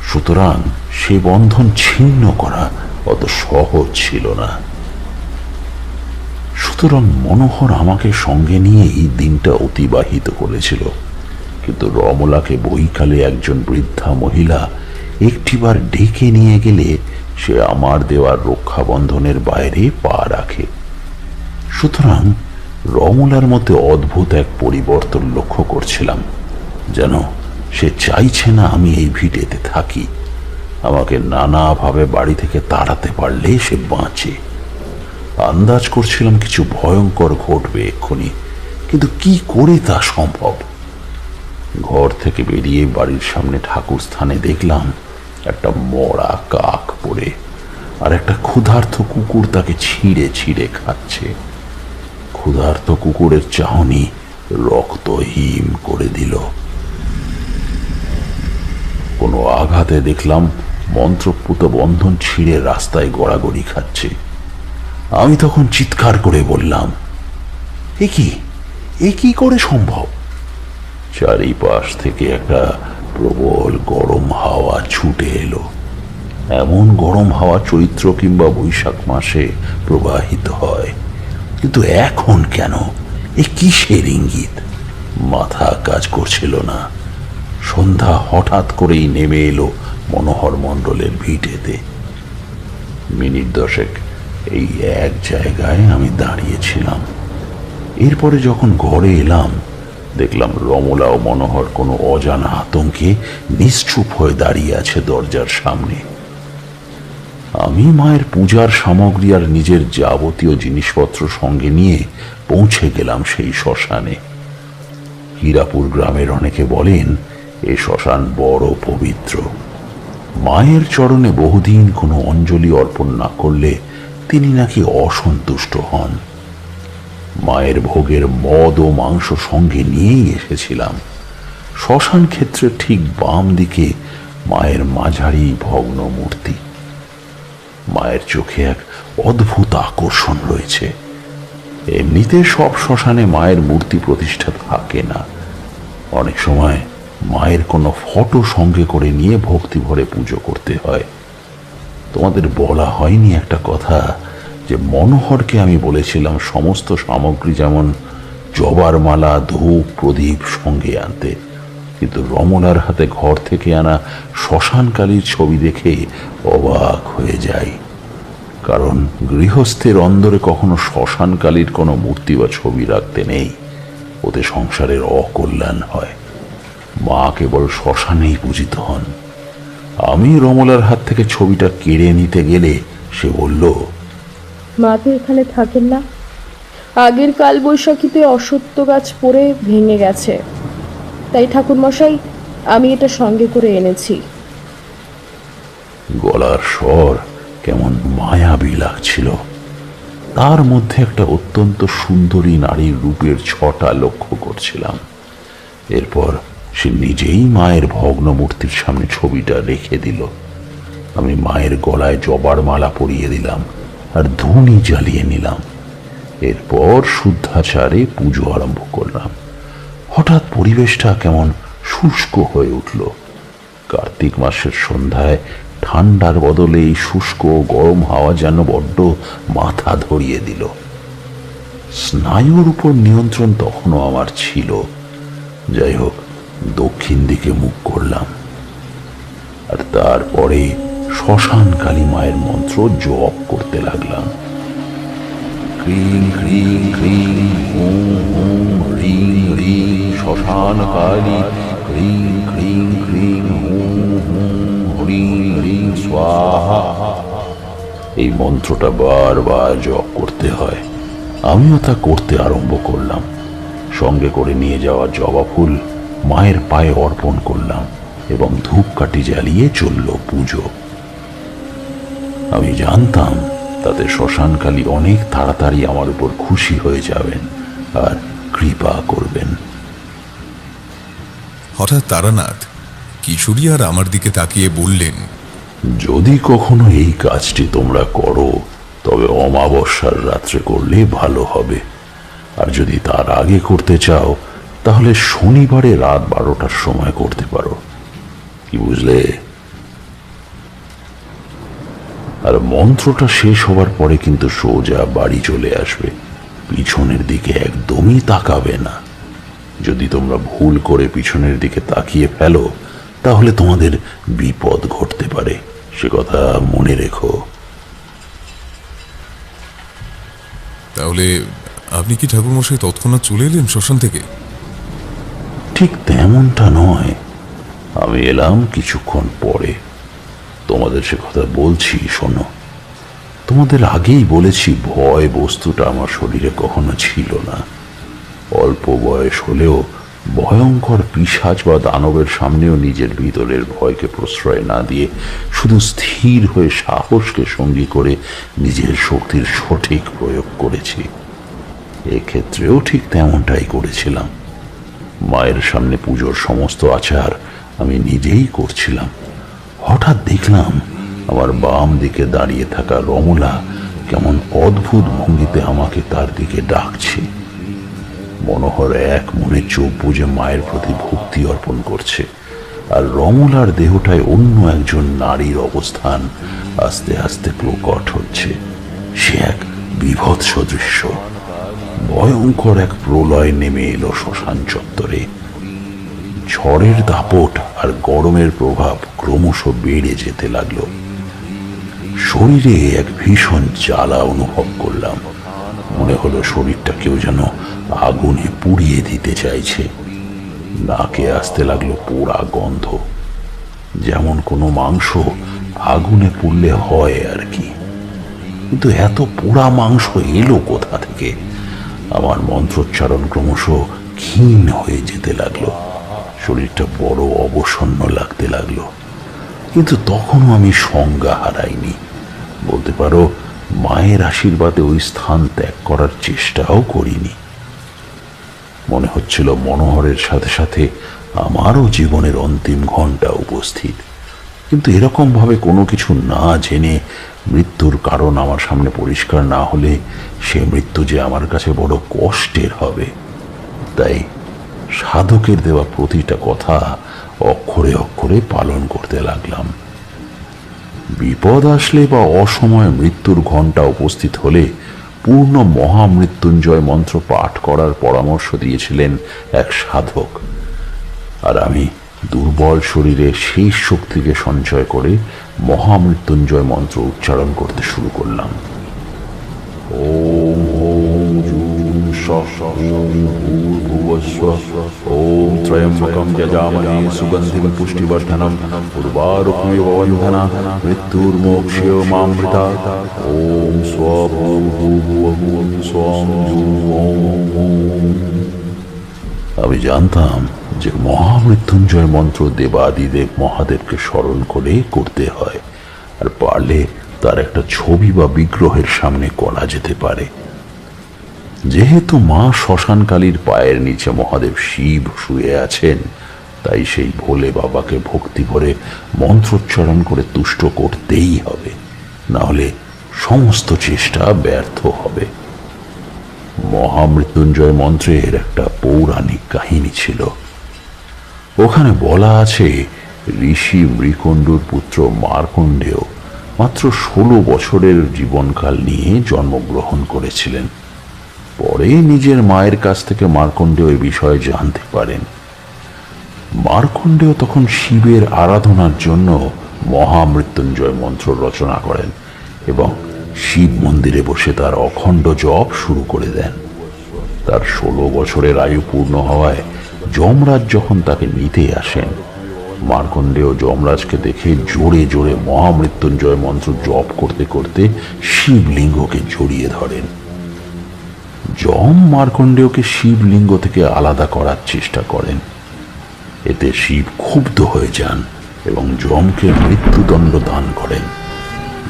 Speaker 1: সুতরাং সে বন্ধন ছিন্ন করা অত সহজ ছিল না। সুতরাং মনোহর আমাকে সঙ্গে নিয়ে এই দিনটা অতিবাহিত করেছিল। কিন্তু রমলাকে বৈকালে একজন বৃদ্ধা মহিলা একটিবার ডেকে নিয়ে গেলে সে আমার দেওয়ার রক্ষাবন্ধনের বাইরে পা রাখে। সুতরাং রমলার মধ্যে অদ্ভুত এক পরিবর্তন লক্ষ্য করছিলাম, যেন সে চাইছে না আমি এই ভিটেতে থাকি। আমাকে নানাভাবে বাড়ি থেকে তাড়াতে পারলে সে বাঁচে। আন্দাজ করছিলাম কিছু ভয়ঙ্কর ঘটবে এক্ষুনি, কিন্তু কি করে তা সম্ভব? ঘর থেকে বেরিয়ে বাড়ির সামনে ঠাকুর স্থানে দেখলাম একটা মরা কাক পড়ে, আর একটা ক্ষুধার্ত কুকুর তাকে ছিঁড়ে ছিঁড়ে খাচ্ছে। ক্ষুধার্ত কুকুরের চাহনি রক্তহীন করে দিল। কোনো আঘাতে দেখলাম মন্ত্রপুত বন্ধন ছিঁড়ে রাস্তায় গড়াগড়ি খাচ্ছে। আমি তখন চিৎকার করে বললাম, এ কি করে সম্ভব? চারিপাশ থেকে একটা প্রবল গরম হাওয়া ছুটে এলো। এমন গরম হাওয়া চৈত্র কিংবা বৈশাখ মাসে প্রবাহিত হয়, কিন্তু এখন কেন? এ কিসের ইঙ্গিত? মাথা কাজ করছিল না। সন্ধ্যা হঠাৎ করেই নেমে এলো মনোহর মণ্ডলের ভিটেতে। মিনিট 10 এই এক জায়গায় আমি দাঁড়িয়েছিলাম। এরপরে যখন ঘরে এলাম, দেখলাম রমলা ও মনোহর কোনো অজানা আতঙ্কে নিশ্চুপ হয়ে দাঁড়িয়ে আছে দরজার সামনে। আমি মায়ের পূজার সামগ্রী আর নিজের যাবতীয় জিনিসপত্র সঙ্গে নিয়ে পৌঁছে গেলাম সেই শ্মশানে। হীরাপুর গ্রামের অনেকে বলেন এ শ্মশান বড় পবিত্র। মায়ের চরণে বহুদিন কোনো অঞ্জলি অর্পণ না করলে তিনি নাকি অসন্তুষ্ট হন। মায়ের ভোগের মদ ও মাংস সঙ্গে নিয়েই এসেছিলাম। শ্মশান ক্ষেত্রের ঠিক বাম দিকে মায়ের মাঝারি ভগ্ন মূর্তি। মায়ের চোখে এক অদ্ভুত আকর্ষণ রয়েছে। এমনিতে সব শ্মশানে মায়ের মূর্তি প্রতিষ্ঠা থাকে না। অনেক সময় মায়ের কোনো ফটো সঙ্গে করে নিয়ে ভক্তি ভরে পুজো করতে হয়। তোমাদের বলা হয়নি একটা কথা, যে মনোহরকে আমি বলেছিলাম সমস্ত সামগ্রী যেমন জবার মালা, ধূপ, প্রদীপ সঙ্গে আনতে, কিন্তু রমলার হাতে ঘর থেকে আনা শ্মশানকালীর ছবি দেখে অবাক হয়ে যাই। কারণ গৃহস্থের অন্দরে কখনো শ্মশানকালীর কোনো মূর্তি বা ছবি রাখতে নেই, ওতে সংসারের অকল্যাণ হয়। মা কেবল শ্মশানেই পূজিত হন। আমি রমলার হাত থেকে ছবিটা কেড়ে নিতে গেলে সে বলল,
Speaker 6: মা তো এখানে থাকেন না। আগের কালবৈশাখীতে অসত্য গাছ পড়ে ভেঙে গেছে, তাই ঠাকুরমশাই আমি এটা সঙ্গে করে এনেছি।
Speaker 1: গলার স্বর কেমন মায়াবী লাগছিল। তার মধ্যে একটা অত্যন্ত সুন্দরী নারীর রূপের ছটা লক্ষ্য করছিলাম। এরপর সে নিজেই মায়ের ভগ্ন মূর্তির সামনে ছবিটা রেখে দিল। আমি মায়ের গলায় জবার মালা পরিয়ে দিলাম আর ধুনি জ্বালিয়ে নিলাম। এরপর শুদ্ধাচারে পুজো আরম্ভ করলাম। হঠাৎ পরিবেশটা কেমন শুষ্ক হয়ে উঠল। কার্তিক মাসের সন্ধ্যায় ঠান্ডার বদলে এই শুষ্ক গরম হাওয়া যেন বড্ড মাথা ধরিয়ে দিল। স্নায়ুর উপর নিয়ন্ত্রণ তখনও আমার ছিল। যাই হোক, দক্ষিণ দিকে মুখ করলাম, আর তারপরে শ্মশান কালী মায়ের মন্ত্র জপ করতে লাগলাম। ক্রিং ক্রিং ক্রিং হুম হুম হ্রিং হ্রিং শ্মশান কালী, ক্রিং ক্রিং ক্রিং হুম হুম হ্রিং
Speaker 7: হ্রিং হ্রিং স্বাহা। এই মন্ত্রটা বারবার জপ করতে হয়। আমিও তা করতে আরম্ভ করলাম। সঙ্গে করে নিয়ে যাওয়া জবা ফুল মায়ের পায়ে অর্পণ করলাম এবং ধূপকাঠি জ্বালিয়ে চলল পুজো। আমি জানতাম তাতে শ্মশানকালী অনেক তাড়াতাড়ি আমার উপর খুশি হয়ে যাবেন আর কৃপা করবেন।
Speaker 3: হঠাৎ তারানাথ কিশোরী আর আমার দিকে তাকিয়ে বললেন,
Speaker 1: যদি কখনো এই কাজটি তোমরা করো তবে অমাবস্যার রাত্রে করলে ভালো হবে, আর যদি তার আগে করতে চাও তাহলে শনিবারে রাত 12টার সময় করতে পারো। কি বুঝলে? আর মন্ত্রটা শেষ হবার পরে কিন্তু সোজা বাড়ি চলে আসবে, পিছনের দিকে একদমই তাকাবে না। যদি তোমরা ভুল করে পিছনের দিকে তাকিয়ে ফেলো তাহলে তোমাদের বিপদ ঘটতে পারে, সে কথা মনে রেখো।
Speaker 3: তাহলে আপনি কি ঠাকুরমশাই তৎক্ষণাৎ চলে এলেন শ্মশান থেকে?
Speaker 1: ঠিক তেমনটা নয়, আমি এলাম কিছুক্ষণ পরে। তোমাদের সে কথা বলছি, শোনো। তোমাদের আগেই বলেছি ভয় বস্তুটা আমার শরীরে কখনো ছিল না। অল্প বয়স হলেও ভয়ঙ্কর পিশাচ বা দানবের সামনেও নিজের ভিতরের ভয়কে প্রশ্রয় না দিয়ে শুধু স্থির হয়ে সাহসকে সঙ্গী করে নিজের শক্তির সঠিক প্রয়োগ করেছি। এক্ষেত্রেও ঠিক তেমনটাই করেছিলাম। মায়ের সামনে পুজোর সমস্ত আচার আমি নিজেই করছিলাম। হঠাৎ দেখলাম আমার বাম দিকে দাঁড়িয়ে থাকা রমলা কেমন অদ্ভুত ভঙ্গিতে আমাকে তার দিকে ডাকছে। মনোহর এক মনে চোখ বুজে মায়ের প্রতি ভক্তি অর্পণ করছে, আর রমলার দেহটায় অন্য একজন নারীর অবস্থান আস্তে আস্তে প্রকট হচ্ছে। সে এক বিভৎস দৃশ্য। ভয়ঙ্কর এক প্রলয় নেমে এলো শ্মশান চত্বরে। ঝড়ের দাপট আর গরমের প্রভাব ক্রমশ বেড়ে যেতে লাগলো। শরীরে এক ভীষণ জ্বালা অনুভব করলাম। মনে হলো শরীরটা কেউ যেন আগুনে পুড়িয়ে দিতে চাইছে। নাকে আসতে লাগলো পোড়া গন্ধ, যেমন কোনো মাংস আগুনে পুড়লে হয় আর কি। কিন্তু এত পোড়া মাংস এলো কোথা থেকে? আমার মন্ত্রোচ্চারণ ক্রমশ ক্ষীণ হয়ে যেতে লাগলো। শরীরটা বড় অবসন্ন লাগতে লাগলো। কিন্তু তখনও আমি সংজ্ঞা হারাইনি। বলতে পারো মায়ের আশীর্বাদে ওই স্থান ত্যাগ করার চেষ্টাও করিনি। মনে হচ্ছিল মনোহরের সাথে সাথে আমারও জীবনের অন্তিম ঘণ্টা উপস্থিত। কিন্তু এরকম ভাবে কোনো কিছু না জেনে মৃত্যুর কারণ আমার সামনে পরিষ্কার না হলে সে মৃত্যু যে আমার কাছে বড় কষ্টের হবে। তাই সাধকের দেওয়া প্রতিটা কথা অক্ষরে অক্ষরে পালন করতে লাগলাম। বিপদ আসলে বা অসময়ে মৃত্যুর ঘণ্টা উপস্থিত হলে পূর্ণ মহামৃত্যুঞ্জয় মন্ত্র পাঠ করার পরামর্শ দিয়েছিলেন এক সাধক। আর আমি দুর্বল শরীরে সেই শক্তিকে সঞ্চয় করে মহামৃত্যুঞ্জয় মন্ত্র উচ্চারণ করতে শুরু করলাম। ওম ওম জুম শঃ ওম ভূর্ভুবস্বঃ ওম ত্রয়ম্বকম যজামহে সুগন্ধিম পুষ্টিবর্ধনম উর্বারুকমিব বন্ধনা মৃত্যুর্মোক্ষেয় মামৃতাৎ ওম স্বভূর্ভুবঃ স্বং জুম ওম। আমি জানতাম যে মহামৃত্যুঞ্জয় মন্ত্র দেবাদিদেব মহাদেবকে স্মরণ করে করতে হয়, আর পারলে তার একটা ছবি বা বিগ্রহের সামনে করা যেতে পারে। যেহেতু মা শ্মশানকালীর পায়ের নিচে মহাদেব শিব শুয়ে আছেন, তাই সেই ভোলে বাবাকে ভক্তি ভরে মন্ত্রোচ্চারণ করে তুষ্ট করতেই হবে, না হলে সমস্ত চেষ্টা ব্যর্থ হবে। মহামৃত্যুঞ্জয় মন্ত্রের একটা পৌরাণিক কাহিনী ছিল। ওখানে বলা আছে ঋষি মৃকণ্ডুর পুত্র মার্কণ্ডেয় মাত্র 16 বছরের জীবনকাল নিয়ে জন্মগ্রহণ করেছিলেন। পরে নিজের মায়ের কাছ থেকে মার্কণ্ডেয় এই বিষয়ে জানতে পারেন। মার্কণ্ডেয় তখন শিবের আরাধনার জন্য মহামৃত্যুঞ্জয় মন্ত্র রচনা করেন এবং শিব মন্দিরে বসে তার অখণ্ড জপ শুরু করে দেন। তার 16 বছরের আয়ু পূর্ণ হওয়ায় যমরাজ যখন তাকে নিতে আসেন,
Speaker 7: মার্কণ্ডেয় যমরাজকে দেখে জোরে জোরে মহামৃত্যুঞ্জয় মন্ত্র জপ করতে করতে শিবলিঙ্গকে জড়িয়ে ধরেন। যম মার্কণ্ডেয়কে শিবলিঙ্গ থেকে আলাদা করার চেষ্টা করেন। এতে শিব ক্ষুব্ধ হয়ে যান এবং যমকে মৃত্যুদণ্ড দান করেন।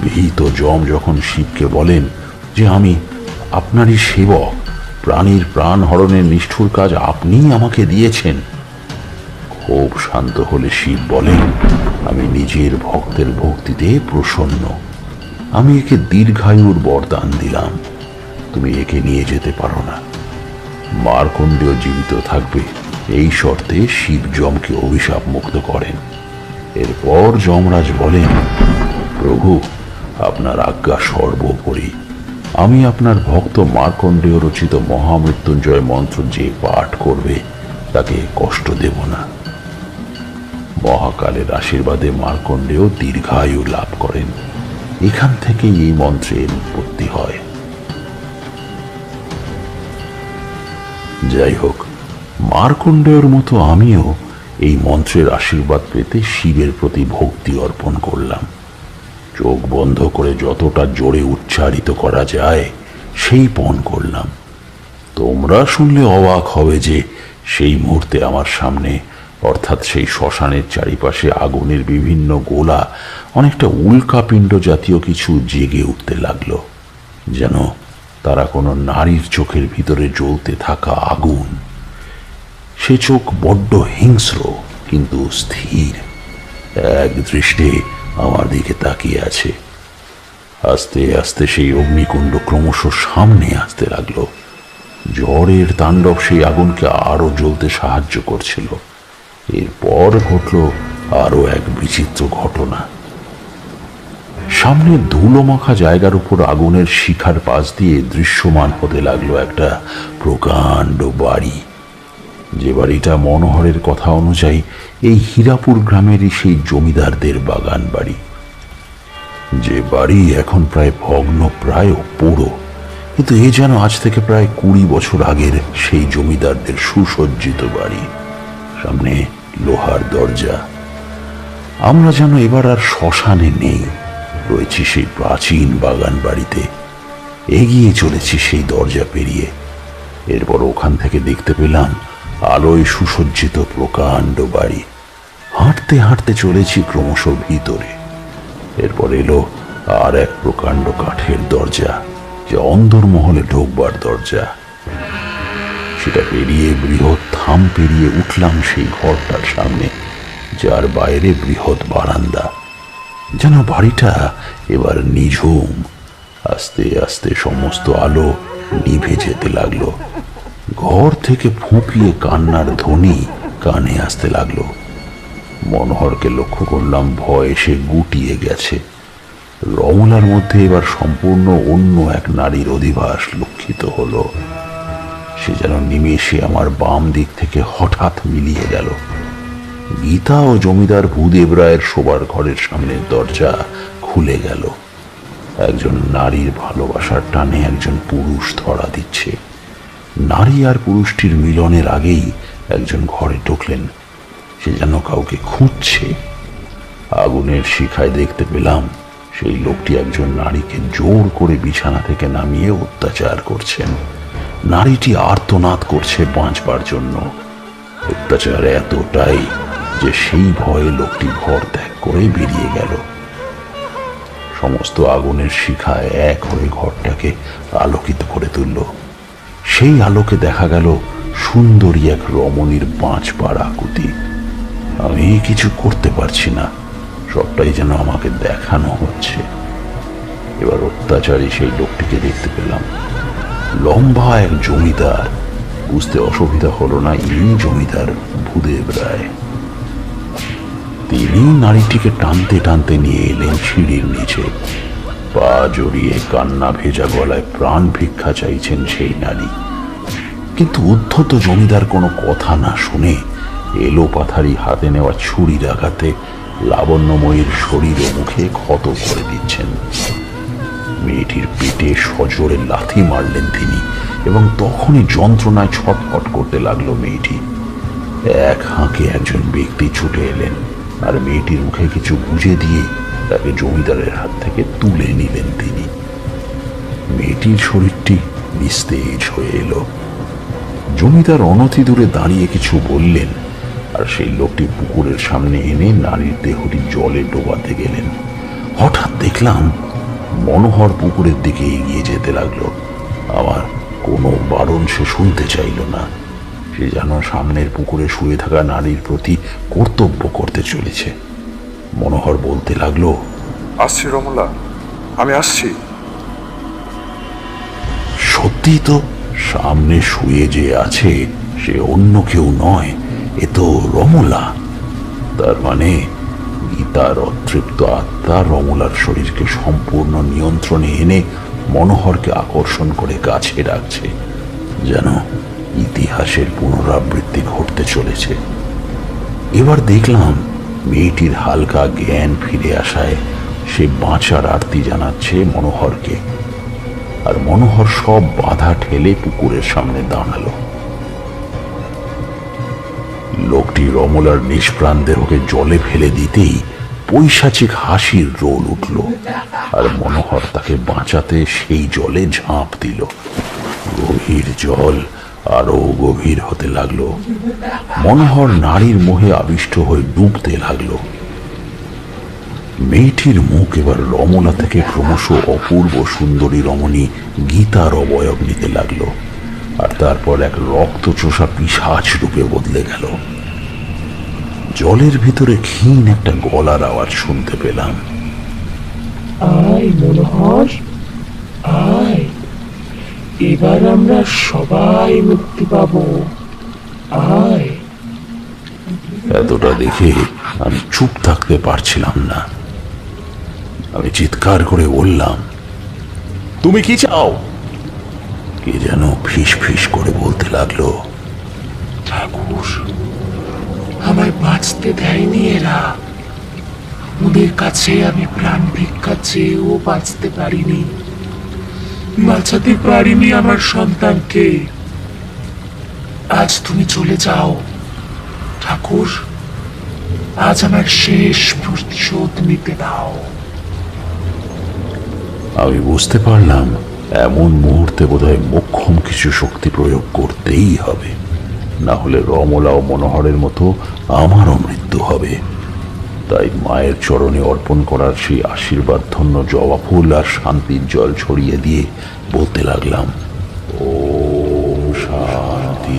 Speaker 7: ভীত যম যখন শিবকে বলেন যে আমি আপনারই সেবক, প্রাণীর প্রাণ হরণের নিষ্ঠুর কাজ আপনিই আমাকে দিয়েছেন, খুব শান্ত হলে শিব বলেন, আমি নিজের ভক্তের ভক্তিতে প্রসন্ন, আমি একে দীর্ঘায়ুর বরদান দিলাম, তুমি একে নিয়ে যেতে পারো না। মার্কণ্ডেয় জীবিত থাকবে এই শর্তে শিব যমকে অভিশাপ মুক্ত করেন। এরপর যমরাজ বলেন, প্রভু আপনার আজ্ঞা সর্বোপরি, আমি আপনার ভক্ত মার্কণ্ডেয় রচিত মহামৃত্যুঞ্জয় মন্ত্র যে পাঠ করবে তাকে কষ্ট দেব না। মহাকালের আশীর্বাদে মার্কণ্ডেয় দীর্ঘায়ু লাভ করেন। এখান থেকেই এই মন্ত্রের উৎপত্তি হয়। যাই হোক, মার্কণ্ডেয়র মতো আমিও এই মন্ত্রের আশীর্বাদ পেতে শিবের প্রতি ভক্তি অর্পণ করলাম। চোখ বন্ধ করে যতটা জোরে উচ্চারিত করা যায় সেই পণ করলাম। তোমরা শুনলে অবাক হবে যে সেই মুহূর্তে আমার সামনে, অর্থাৎ সেই শ্মশানের চারিপাশে আগুনের বিভিন্ন গোলা, অনেকটা উল্কাপিণ্ড জাতীয় কিছু জেগে উঠতে লাগলো, যেন তারা কোনো নারীর চোখের ভিতরে জ্বলতে থাকা আগুন। সে চোখ বড্ড হিংস্র কিন্তু স্থির, এক দৃষ্টে আমার দিকে তাকিয়ে আছে। আস্তে আস্তে সেই অগ্নিকুণ্ড ক্রমশ সামনে আসতে লাগলো। ঝড়ের তাণ্ডব সেই আগুনকে আরো জ্বলতে সাহায্য করছিল। এরপর ঘটল আরো এক বিচিত্র ঘটনা। সামনে ধুলো মাখা জায়গার উপর আগুনের শিখার পাশ দিয়ে দৃশ্যমান হতে লাগলো একটা প্রকাণ্ড বাড়ি। যে বাড়িটা মনোহরের কথা অনুযায়ী এই হীরাপুর গ্রামেরই সেই জমিদারদের বাগান বাড়ি। যে বাড়ি এখন প্রায় ভগ্ন, প্রায় পোড়ো, কিন্তু এ যেন আজ থেকে প্রায় 20 বছর আগের সেই জমিদারদের সুসজ্জিত বাড়ি। সামনে লোহার দরজা। আমরা যেন এবার আর শ্মশানে নেই, রয়েছি সেই প্রাচীন বাগান বাড়িতে। এগিয়ে চলেছি সেই দরজা পেরিয়ে। এরপর ওখান থেকে দেখতে পেলাম আলোয় সুসজ্জিত প্রকাণ্ড বাড়ি। হাঁটতে হাঁটতে চলেছি ক্রমশ ভিতরে। এরপর এলো আর এক প্রকাণ্ড কাঠের দরজা, যে অন্দরমহলে ঢোকবার দরজা। সেটা পেরিয়ে বৃহৎ থাম পেরিয়ে উঠলাম সেই ঘরটার সামনে, যার বাইরে বৃহৎ বারান্দা। যেন বাড়িটা এবার নিঝুম। আস্তে আস্তে সমস্ত আলো নিভে যেতে লাগলো। ঘর থেকে ফুঁপিয়ে কান্নার ধ্বনি কানে আসতে লাগলো। মনোহরকে লক্ষ্য করলাম ভয় সে গুটিয়ে গেছে। রমলার মধ্যে এবার সম্পূর্ণ অন্য এক নারীর অধিবাস লক্ষিত হলো। সে যেন নিমেষে আমার বাম দিক থেকে হঠাৎ মিলিয়ে গেল। গীতা ও জমিদার ভূদেব রায়ের শোবার ঘরের সামনের দরজা খুলে গেল। একজন নারীর ভালোবাসার টানে একজন পুরুষ ধরা দিচ্ছে। নারী আর পুরুষটির মিলনের আগেই একজন ঘরে ঢুকলেন। সে যেন কাউকে খুঁজছে। আগুনের শিখায় দেখতে পেলাম সেই লোকটি একজন নারীকে জোর করে বিছানা থেকে নামিয়ে অত্যাচার করছেন। নারীটি আর্তনাদ করছে বাঁচবার জন্য। অত্যাচার এতটাই যে সেই ভয়ে লোকটি ঘর ত্যাগ করে বেরিয়ে গেল। সমস্ত আগুনের শিখায় এক হয়ে ঘরটাকে আলোকিত করে তুলল। সেই আলোকে দেখা গেল সুন্দরী এক রমণীর বাঁচবার আকুতি। আমি কিছু করতে পারছি না, সবটাই যেন আমাকে দেখানো হচ্ছে। এবার অত্যাচারী সেই লোকটিকে দেখতে পেলাম। লম্বা এক জমিদার। বুঝতে অসুবিধা হলো না ইনি জমিদার ভূদেব রায়। তিনি নারীটিকে টানতে টানতে নিয়ে এলেন সিঁড়ির নিচে। পা জড়িয়ে কান্না ভেজা গলায় প্রাণ ভিক্ষা চাইছেন সেই নারী। কিন্তু উদ্ধত জমিদার কোনো কথা না শুনে এলো পাথারি হাতে নেওয়া ছুরির আঘাতে লাবণ্যময়ীর শরীর ও মুখে ক্ষত করে দিচ্ছেন। মেয়েটির পেটে সজোরে লাথি মারলেন তিনি, এবং তখনই যন্ত্রণায় ছটফট করতে লাগলো মেয়েটি। এক হাঁকে একজন ব্যক্তি ছুটে এলেন।
Speaker 1: আর মেয়েটির মুখে কিছু গুঁজে দিয়ে তাকে জমিদারের হাত থেকে তুলে নিলেন তিনি। মেয়েটির শরীরটি নিস্তেজ হয়ে এলো। জমিদার অনতি দূরে দাঁড়িয়ে কিছু বললেন, আর সেই লোকটি পুকুরের সামনে এনে নারীর দেহটি জলে ডোবাতে গেলেন। হঠাৎ দেখলাম মনোহর পুকুরের দিকে এগিয়ে যেতে লাগলো। আমার কোনো বারণ সে শুনতে চাইল না। সে যেন সামনের পুকুরে শুয়ে থাকা নারীর প্রতি কর্তব্য করতে চলেছে। মনোহর বলতে লাগলো,
Speaker 5: আসছি রমলা, আমি আসছি।
Speaker 1: সত্যি তো, সামনে শুয়ে যে আছে সে অন্য কেউ নয়, এ তো রমলা। তার মানে গীতার অতৃপ্ত আত্মা রমলার শরীরকে সম্পূর্ণ নিয়ন্ত্রণে এনে মনোহরকে আকর্ষণ করে কাছে রাখছে, যেন ইতিহাসের পুনরাবৃত্তি ঘটতে চলেছে। এবার দেখলাম মেয়েটির হালকা জ্ঞান ফিরে আসায় সে বাঁচার আরতি জানাচ্ছে মনোহরকে, আর মনোহর সব বাধা ঠেলে পুকুরের সামনে দাঁড়ালো। লোকটি রমলার নিষ্প্রাণ দেহকে জলে ফেলে দিতেই পৈশাচিক হাসির রোল উঠল, আর মনোহর তাকে বাঁচাতে সেই জলে ঝাঁপ দিল। গভীর জল আরো গভীর হতে লাগলো। মনোহর নারীর মোহে আবিষ্ট হয়ে ডুবতে লাগলো। মেয়েটির মুখ এবার রমলা থেকে ক্রমশ অপূর্ব সুন্দরী রমণী গীতার অবয়ব নিতে লাগলো, আর তারপর এক রক্তচোষা পিশাচ রূপে বদলে গেল। জলের ভিতরে ক্ষীণ একটা গলার আওয়াজ শুনতে পেলাম।
Speaker 10: আয় মনোহর, আয়, এবার আমরা সবাই মুক্তি পাবো, আয়।
Speaker 1: এতটা দেখে আমি চুপ থাকতে পারছিলাম না। আমি চিৎকার করে বললাম, তুমি কি চাও? কে যেন ফিস ফিস করে বলতে লাগলো,
Speaker 10: ঠাকুর, আমায় বাঁচতে দেয়নি এরা। ওদের কাছে আমি প্রাণ ভিক্ষা চেয়েও বাঁচতে পারিনি, বাঁচাতে পারিনি আমার সন্তানকে। আজ তুমি চলে যাও ঠাকুর, আজ আমার শেষ প্রতিশোধ নিতে দাও।
Speaker 1: আমি বুঝতে পারলাম এমন মুহূর্তে বোধহয় মোক্ষম কিছু শক্তি প্রয়োগ করতেই হবে, না হলে রমলা ও মনোহরের মতো আমারও মৃত্যু হবে। তাই মায়ের চরণে অর্পণ করার সেই আশীর্বাদ ধন্য জবা ফুল আর শান্তির জল ছড়িয়ে দিয়ে বলতে লাগলাম, ওম শান্তি,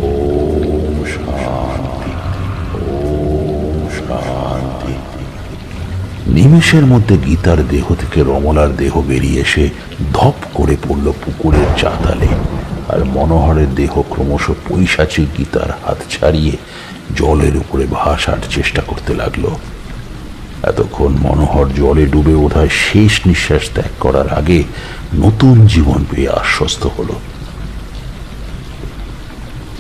Speaker 1: ওম শান্তি, ওম শান্তি। নিমেষের মধ্যে গীতার দেহ থেকে রমলার দেহ বেরিয়ে এসে ধপ করে পড়ল পুকুরের চাতালে, আর মনোহরের দেহ ক্রমশ পৈশাচিক গীতার হাত ছাড়িয়ে জলের উপরে ভাসার চেষ্টা করতে লাগলো। এতক্ষণ মনোহর জলে ডুবে বোধহয় শেষ নিঃশ্বাস ত্যাগ করার আগে নতুন জীবন পেয়ে আশ্বস্ত হলো।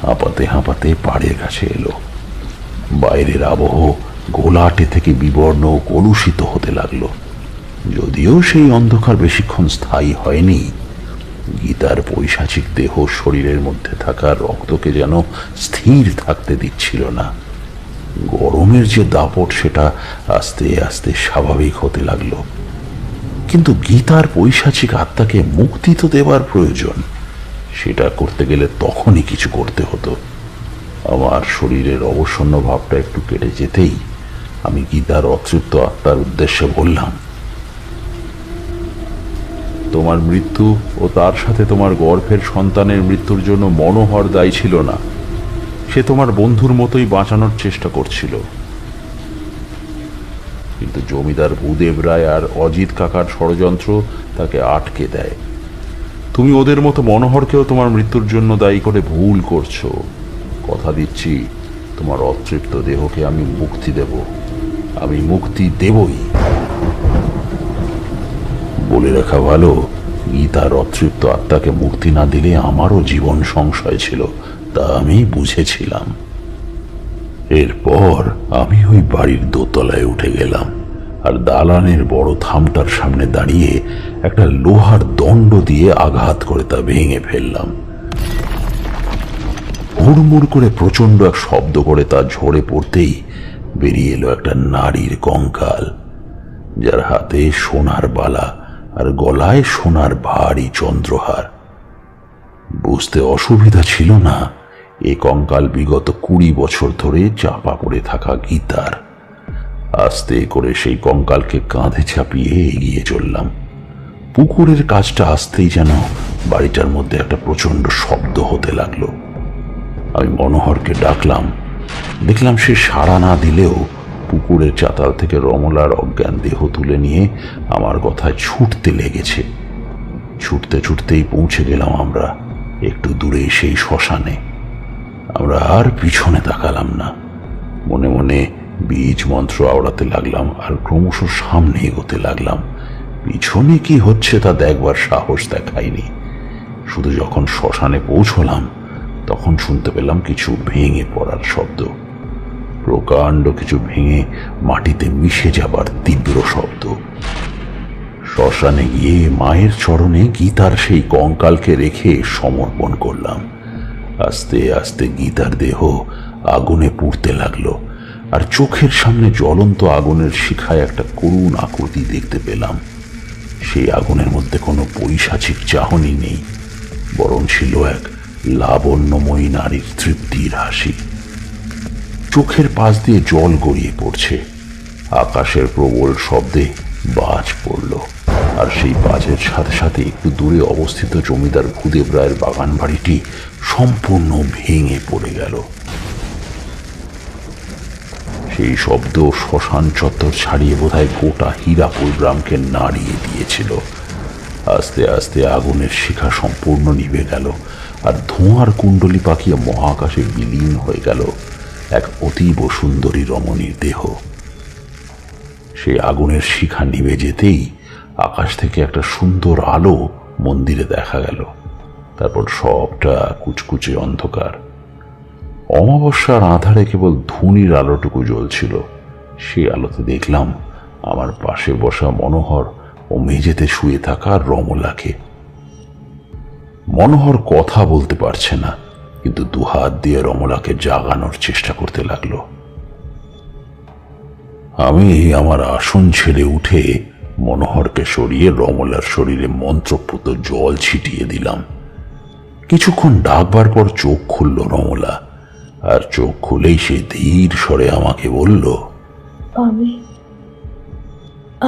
Speaker 1: হাঁপাতে হাঁপাতে পাড়ের কাছে এলো। বাইরের আবহ ঘোলাটে থেকে বিবর্ণ ও কলুষিত হতে লাগলো। যদিও সেই অন্ধকার বেশিক্ষণ স্থায়ী হয়নি, গীতার পৈশাচিক দেহ শরীরের মধ্যে থাকা রক্তকে যেন স্থির থাকতে দিচ্ছিল না। গরমের যে দাপট সেটা আস্তে আস্তে স্বাভাবিক হতে লাগলো। কিন্তু গীতার পৈশাচিক আত্মাকে মুক্তি তো দেবার প্রয়োজন। সেটা করতে গেলে তখনই কিছু করতে হতো। আমার শরীরের অবসন্ন ভাবটা একটু কেটে যেতেই আমি গীতার অতৃপ্ত আত্মার উদ্দেশ্যে বললাম, তোমার মৃত্যু ও তার সাথে তোমার গর্ভের সন্তানের মৃত্যুর জন্য মনোহর দায়ী ছিল না। সে তোমার বন্ধুর মতোই বাঁচানোর চেষ্টা করছিল, কিন্তু জমিদার ভূদেব রায় আর অজিত কাকার ষড়যন্ত্র তাকে আটকে দেয়। তুমি ওদের মতো মনোহরকেও তোমার মৃত্যুর জন্য দায়ী করে ভুল করছো। কথা দিচ্ছি, তোমার অতৃপ্ত দেহকে আমি মুক্তি দেব, আমি মুক্তি দেবই। বলে রাখা ভালো, গীতার অতৃপ্ত আত্মাকে মুক্তি না দিলে আমারও জীবন সংশয় ছিল, তা আমি বুঝেছিলাম। এরপর আমি ওই বাড়ির দোতলায় উঠে গেলাম, আর দালানের বড় থামটার সামনে দাঁড়িয়ে একটা লোহার দণ্ড দিয়ে আঘাত করে তা ভেঙে ফেললাম। হুড়মুড় করে প্রচন্ড এক শব্দ করে তা ঝরে পড়তেই বেরিয়ে এলো একটা নারীর কঙ্কাল, যার হাতে সোনার বালা আর গলায় সোনার ভারী চন্দ্রহার। বুঝতে অসুবিধা ছিল না এ কঙ্কাল বিগত 20 বছর ধরে চাপা পড়ে থাকা গীতার। আস্তে করে সেই কঙ্কালকে কাঁধে চাপিয়ে এগিয়ে চললাম। পুকুরের কাজটা আসতেই যেন বাড়িটার মধ্যে একটা প্রচন্ড শব্দ হতে লাগলো। আমি মনোহরকে ডাকলাম, দেখলাম সে সাড়া না দিলেও পুকুরের চাতাল থেকে রমলার অজ্ঞান দেহ তুলে নিয়ে আমার কথায় ছুটতে লেগেছে। ছুটতে ছুটতেই পৌঁছে গেলাম আমরা একটু দূরে সেই শ্মশানে। আমরা আর পিছনে তাকালাম না, মনে মনে বীজ মন্ত্র আওড়াতে লাগলাম আর ক্রমশ সামনে এগোতে লাগলাম। পিছনে কি হচ্ছে তা দেখবার সাহস দেখায়নি। শুধু যখন শ্মশানে পৌঁছলাম তখন শুনতে পেলাম কিছু ভেঙে পড়ার শব্দ, প্রকাণ্ড কিছু ভেঙে মাটিতে মিশে যাবার তীব্র শব্দ। শ্মশানে গিয়ে মায়ের চরণে গীতার সেই কঙ্কালকে রেখে সমর্পণ করলাম। আস্তে আস্তে গীতার দেহ আগুনে পুড়তে লাগলো, আর চোখের সামনে জ্বলন্ত আগুনের শিখায় একটা করুণ আকৃতি দেখতে পেলাম। সেই আগুনের মধ্যে কোনো পৈশাচিক চাহনি নেই, বরং ছিল এক লাবণ্যময়ী নারীর তৃপ্তির হাসি। চোখের পাশ দিয়ে জল গড়িয়ে পড়ছে। আকাশের প্রবল শব্দে বাজ পড়ল, আর সেই বাজের সাথে সাথে একটু দূরে অবস্থিত জমিদার ভূদেব রায়ের বাগান বাড়িটি সম্পূর্ণ ভেঙে পড়ে গেল। সেই শব্দ শ্মশান চত্বর ছাড়িয়ে বোধহয় গোটা হীরাপুর গ্রামকে নাড়িয়ে দিয়েছিল। আস্তে আস্তে আগুনের শিখা সম্পূর্ণ নিভে গেল, আর ধোঁয়ার কুণ্ডলি পাকিয়ে মহাকাশে বিলীন হয়ে গেল এক অতীব সুন্দরী রমণীর দেহ। সেই আগুনের শিখা নিভে যেতেই আকাশ থেকে একটা সুন্দর আলো মন্দিরে দেখা গেল। তারপর সবটা কুচকুচে অন্ধকার। অমাবস্যার আধারে কেবল ধুনির আলোটুকু জ্বলছিল। সেই আলোতে দেখলাম আমার পাশে বসা মনোহর ও মেঝেতে শুয়ে থাকা রমলাকে। মনোহর কথা বলতে পারছে না, কিন্তু দুহাত দিয়ে রমলাকে জাগানোর চেষ্টা করতে লাগলো। আমি আমার আসন ছেড়ে উঠে মনোহরকে সরিয়ে রমলার শরীরে মন্ত্রপুত জল ছিটিয়ে দিলাম। কিছুক্ষণ ডাকবার পর চোখ খুলল রমলা, আর চোখ খুলেই সে ধীর স্বরে আমাকে বলল,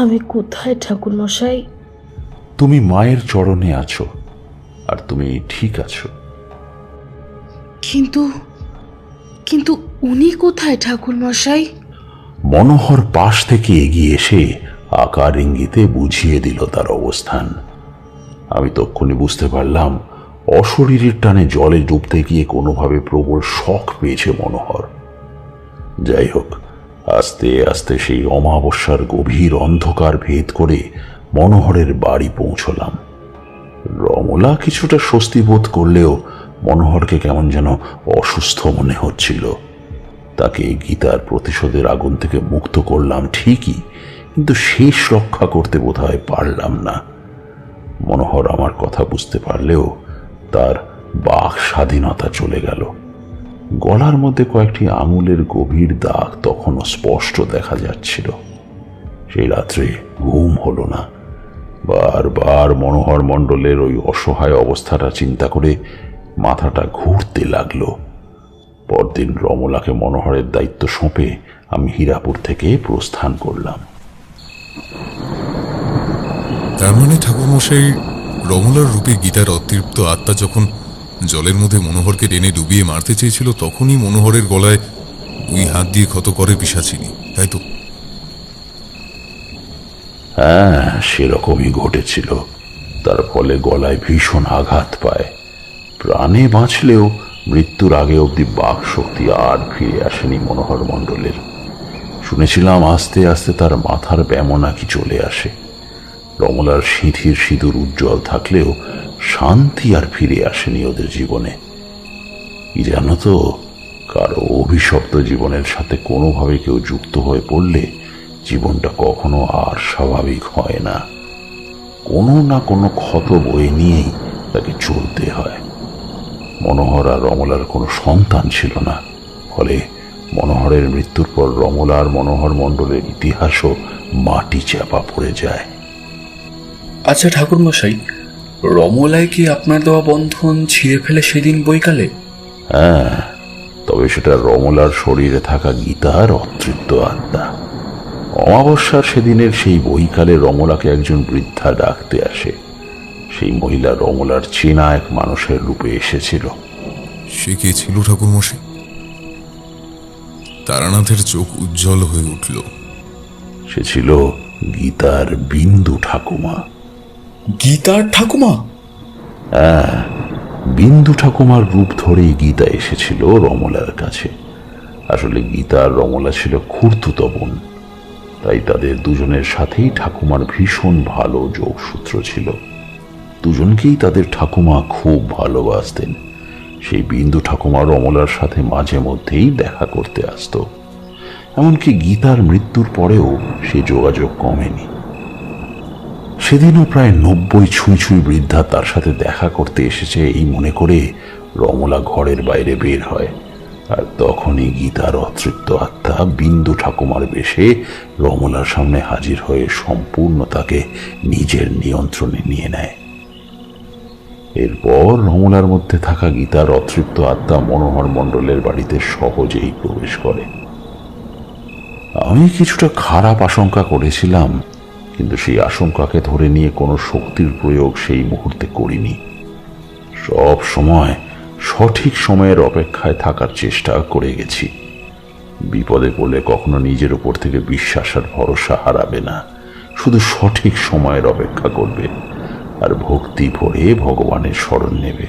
Speaker 6: আমি কোথায় ঠাকুর মশাই?
Speaker 1: তুমি মায়ের চরণে আছো, আর তুমি ঠিক আছো।
Speaker 9: কিন্তু কিন্তু উনি কোথায় ঠাকুর মশাই?
Speaker 1: মনোহর পাশ থেকে এগিয়ে এসে আকার ইঙ্গিতে বুঝিয়ে দিল তার অবস্থান। আমি তক্ষুনি বুঝতে পারলাম অশরীরের টানে জলে ডুবতে গিয়ে কোনোভাবে প্রবল শখ পেয়েছে মনোহর। যাই হোক, আস্তে আস্তে সেই অমাবস্যার গভীর অন্ধকার ভেদ করে মনোহরের বাড়ি পৌঁছলাম। রমলা কিছুটা স্বস্তি বোধ করলেও মনোহরকে কেমন যেন অসুস্থ মনে হচ্ছিল। তাকে গীতার প্রতিশোধের আগুন থেকে মুক্ত করলাম ঠিকই, কিন্তু শেষ রক্ষা করতে বোধহয় পারলাম না। মনোহর আমার কথা বুঝতে পারলেও তার বাক স্বাধীনতা চলে গেল। গলার মধ্যে কয়েকটি আঙুলের গভীর দাগ তখনও স্পষ্ট দেখা যাচ্ছিল। সেই রাত্রে ঘুম হলো না। বারবার মনোহর মণ্ডলের ওই অসহায় অবস্থাটা চিন্তা করে মাথাটা ঘুরতে লাগলো। পরদিন রমলাকে মনোহরের দায়িত্ব সঁপে আমি হীরাপুর থেকে প্রস্থান করলাম।
Speaker 3: তার মানে ঠাকুরমশাই, রমলার রূপে গীতার অতৃপ্ত আত্মা যখন জলের মধ্যে মনোহরকে টেনে ডুবিয়ে মারতে চেয়েছিল, তখনই মনোহরের গলায় 2 হাত দিয়ে ক্ষত করে পিশাচিনী, তাই তো?
Speaker 1: হ্যাঁ, সেরকমই ঘটেছিল। তার ফলে গলায় ভীষণ আঘাত পায়। প্রাণে বাঁচলেও মৃত্যুর আগে অবধি বাক শক্তি আর ফিরে আসেনি মনোহর মণ্ডলের। শুনেছিলাম আস্তে আস্তে তার মাথার ব্যামো নাকি চলে আসে। রমলার সিঁথির সিঁদুর উজ্জ্বল থাকলেও শান্তি আর ফিরে আসেনি ওদের জীবনে। কি জানো তো, কারো অভিশপ্ত জীবনের সাথে কোনোভাবে কেউ যুক্ত হয়ে পড়লে জীবনটা কখনো আর স্বাভাবিক হয় না। কোনো না কোনো ক্ষত বয়ে নিয়েই তাকে চলতে হয়। মনোহর আর রমলার কোনো সন্তান ছিল না, ফলে মনোহরের মৃত্যুর পর রমলা আর মনোহর মণ্ডলের ইতিহাসও মাটি চাপা পড়ে যায়।
Speaker 8: আচ্ছা ঠাকুরমশাই, রমলায় কি আপনার দেওয়া বন্ধন ছিঁড়ে ফেলে সেদিন বৈকালে?
Speaker 1: হ্যাঁ, তবে সেটা রমলার শরীরে থাকা গীতার অতৃপ্ত আত্মা। অমাবস্যার সেদিনের সেই বৈকালে রমলাকে একজন বৃদ্ধা ডাকতে আসে। সেই মহিলা রমলার চেনা এক মানুষের রূপে এসেছিল।
Speaker 3: সে কে ছিল ঠাকুরমশাই? তারানাথের চোখ উজ্জ্বল হয়ে উঠল।
Speaker 1: সে ছিল গীতার বিন্দু ঠাকুমা।
Speaker 8: গীতার ঠাকুমা?
Speaker 1: হ্যাঁ, বিন্দু ঠাকুমার রূপ ধরেই গীতা এসেছিল রমলার কাছে। আসলে গীতা আর রমলা ছিল খুড়তুতো বোন, তাই তাদের দুজনের সাথেই ঠাকুমার ভীষণ ভালো যোগসূত্র ছিল। দুজনকেই তাদের ঠাকুমা খুব ভালোবাসতেন। সেই বিন্দু ঠাকুমা রমলার সাথে মাঝে মধ্যেই দেখা করতে আসতো। এমনকি গীতার মৃত্যুর পরেও সে যোগাযোগ কমেনি। সেদিনও প্রায় 90 ছুঁই ছুঁই বৃদ্ধা তার সাথে দেখা করতে এসেছে এই মনে করে রমলা ঘরের বাইরে বের হয়। আর তখনই গীতার অতৃপ্ত আত্মা বিন্দু ঠাকুমার বেশে রমলার সামনে হাজির হয়ে সম্পূর্ণ তাকে নিজের নিয়ন্ত্রণে নিয়ে নেয়। এরপর রমলার মধ্যে থাকা গীতার অতৃপ্ত আত্মা মনোহর মণ্ডলের বাড়িতে সহজেই প্রবেশ করে। আমি কিছুটা খারাপ আশঙ্কা করেছিলাম, কিন্তু সেই আশঙ্কাকে ধরে নিয়ে কোনো শক্তির প্রয়োগ সেই মুহূর্তে করিনি। সব সময় সঠিক সময়ের অপেক্ষায় থাকার চেষ্টা করে গেছি। বিপদে পড়লে কখনো নিজের উপর থেকে বিশ্বাস আর ভরসা হারাবে না, শুধু সঠিক সময়ের অপেক্ষা করবে আর ভক্তি ভরে ভগবানের শরণ নেবে।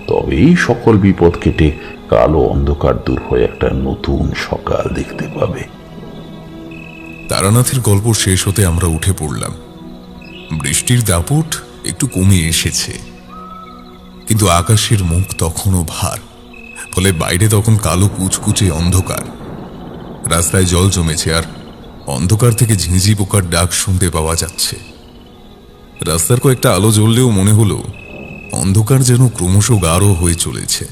Speaker 1: তবেই সকল বিপদ কেটে কালো অন্ধকার দূর হয়ে একটা নতুন সকাল দেখতে পাবে।
Speaker 3: তারানাথের গল্প শেষ হতে আমরা উঠে পড়লাম। বৃষ্টির দাপট একটু কমে এসেছে, কিন্তু আকাশের মুখ তখনও ভার, ফলে বাইরে তখন কালো কুচকুচে অন্ধকার। রাস্তায় জল জমেছে আর অন্ধকার থেকে ঝিঁঝি পোকার ডাক শুনতে পাওয়া যাচ্ছে। রাস্তার কয়েকটা আলো জ্বললেও মনে হলো অন্ধকার যেন ক্রমশ গাঢ় হয়ে চলেছে।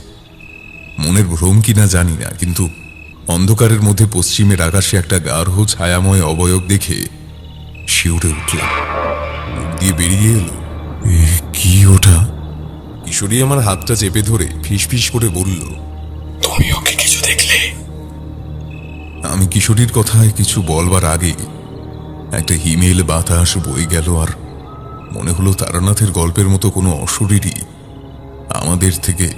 Speaker 3: মনের ভ্রম কিনা জানি না, কিন্তু অন্ধকারের মধ্যে পশ্চিমের আকাশে একটা গাঢ় ছায়াময় অবয়ব দেখে শিউরে উঠলাম। মুখ দিয়ে বেরিয়ে এলো, কি ওটা? কিশোরী আমার হাতটা চেপে ধরে ফিসফিস করে বলল,
Speaker 8: তুমি ওকে কিছু দেখলে?
Speaker 3: আমি কিশোরীর কথায় কিছু বলবার আগে একটা হিমেল বাতাস বয়ে গেল, আর মনে হলো তারানাথের গল্পের মতো কোনো অশরীরই আমাদের থেকে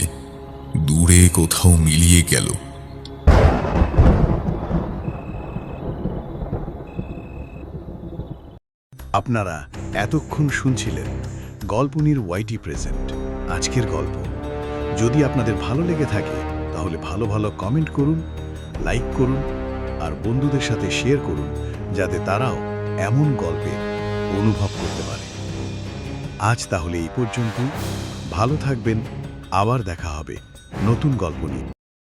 Speaker 3: দূরে কোথাও মিলিয়ে গেল।
Speaker 11: আপনারা এতক্ষণ শুনছিলেন গল্পনির ওয়াইটি প্রেজেন্ট আজকের গল্প। যদি আপনাদের ভালো লেগে থাকে তাহলে ভালো ভালো কমেন্ট করুন, লাইক করুন আর বন্ধুদের সাথে শেয়ার করুন, যাতে তারাও এমন গল্পের অনুভব করতে পারে। আজ তাহলে এই পর্যন্ত। ভালো থাকবেন, আবার দেখা হবে নতুন গল্প নিয়ে।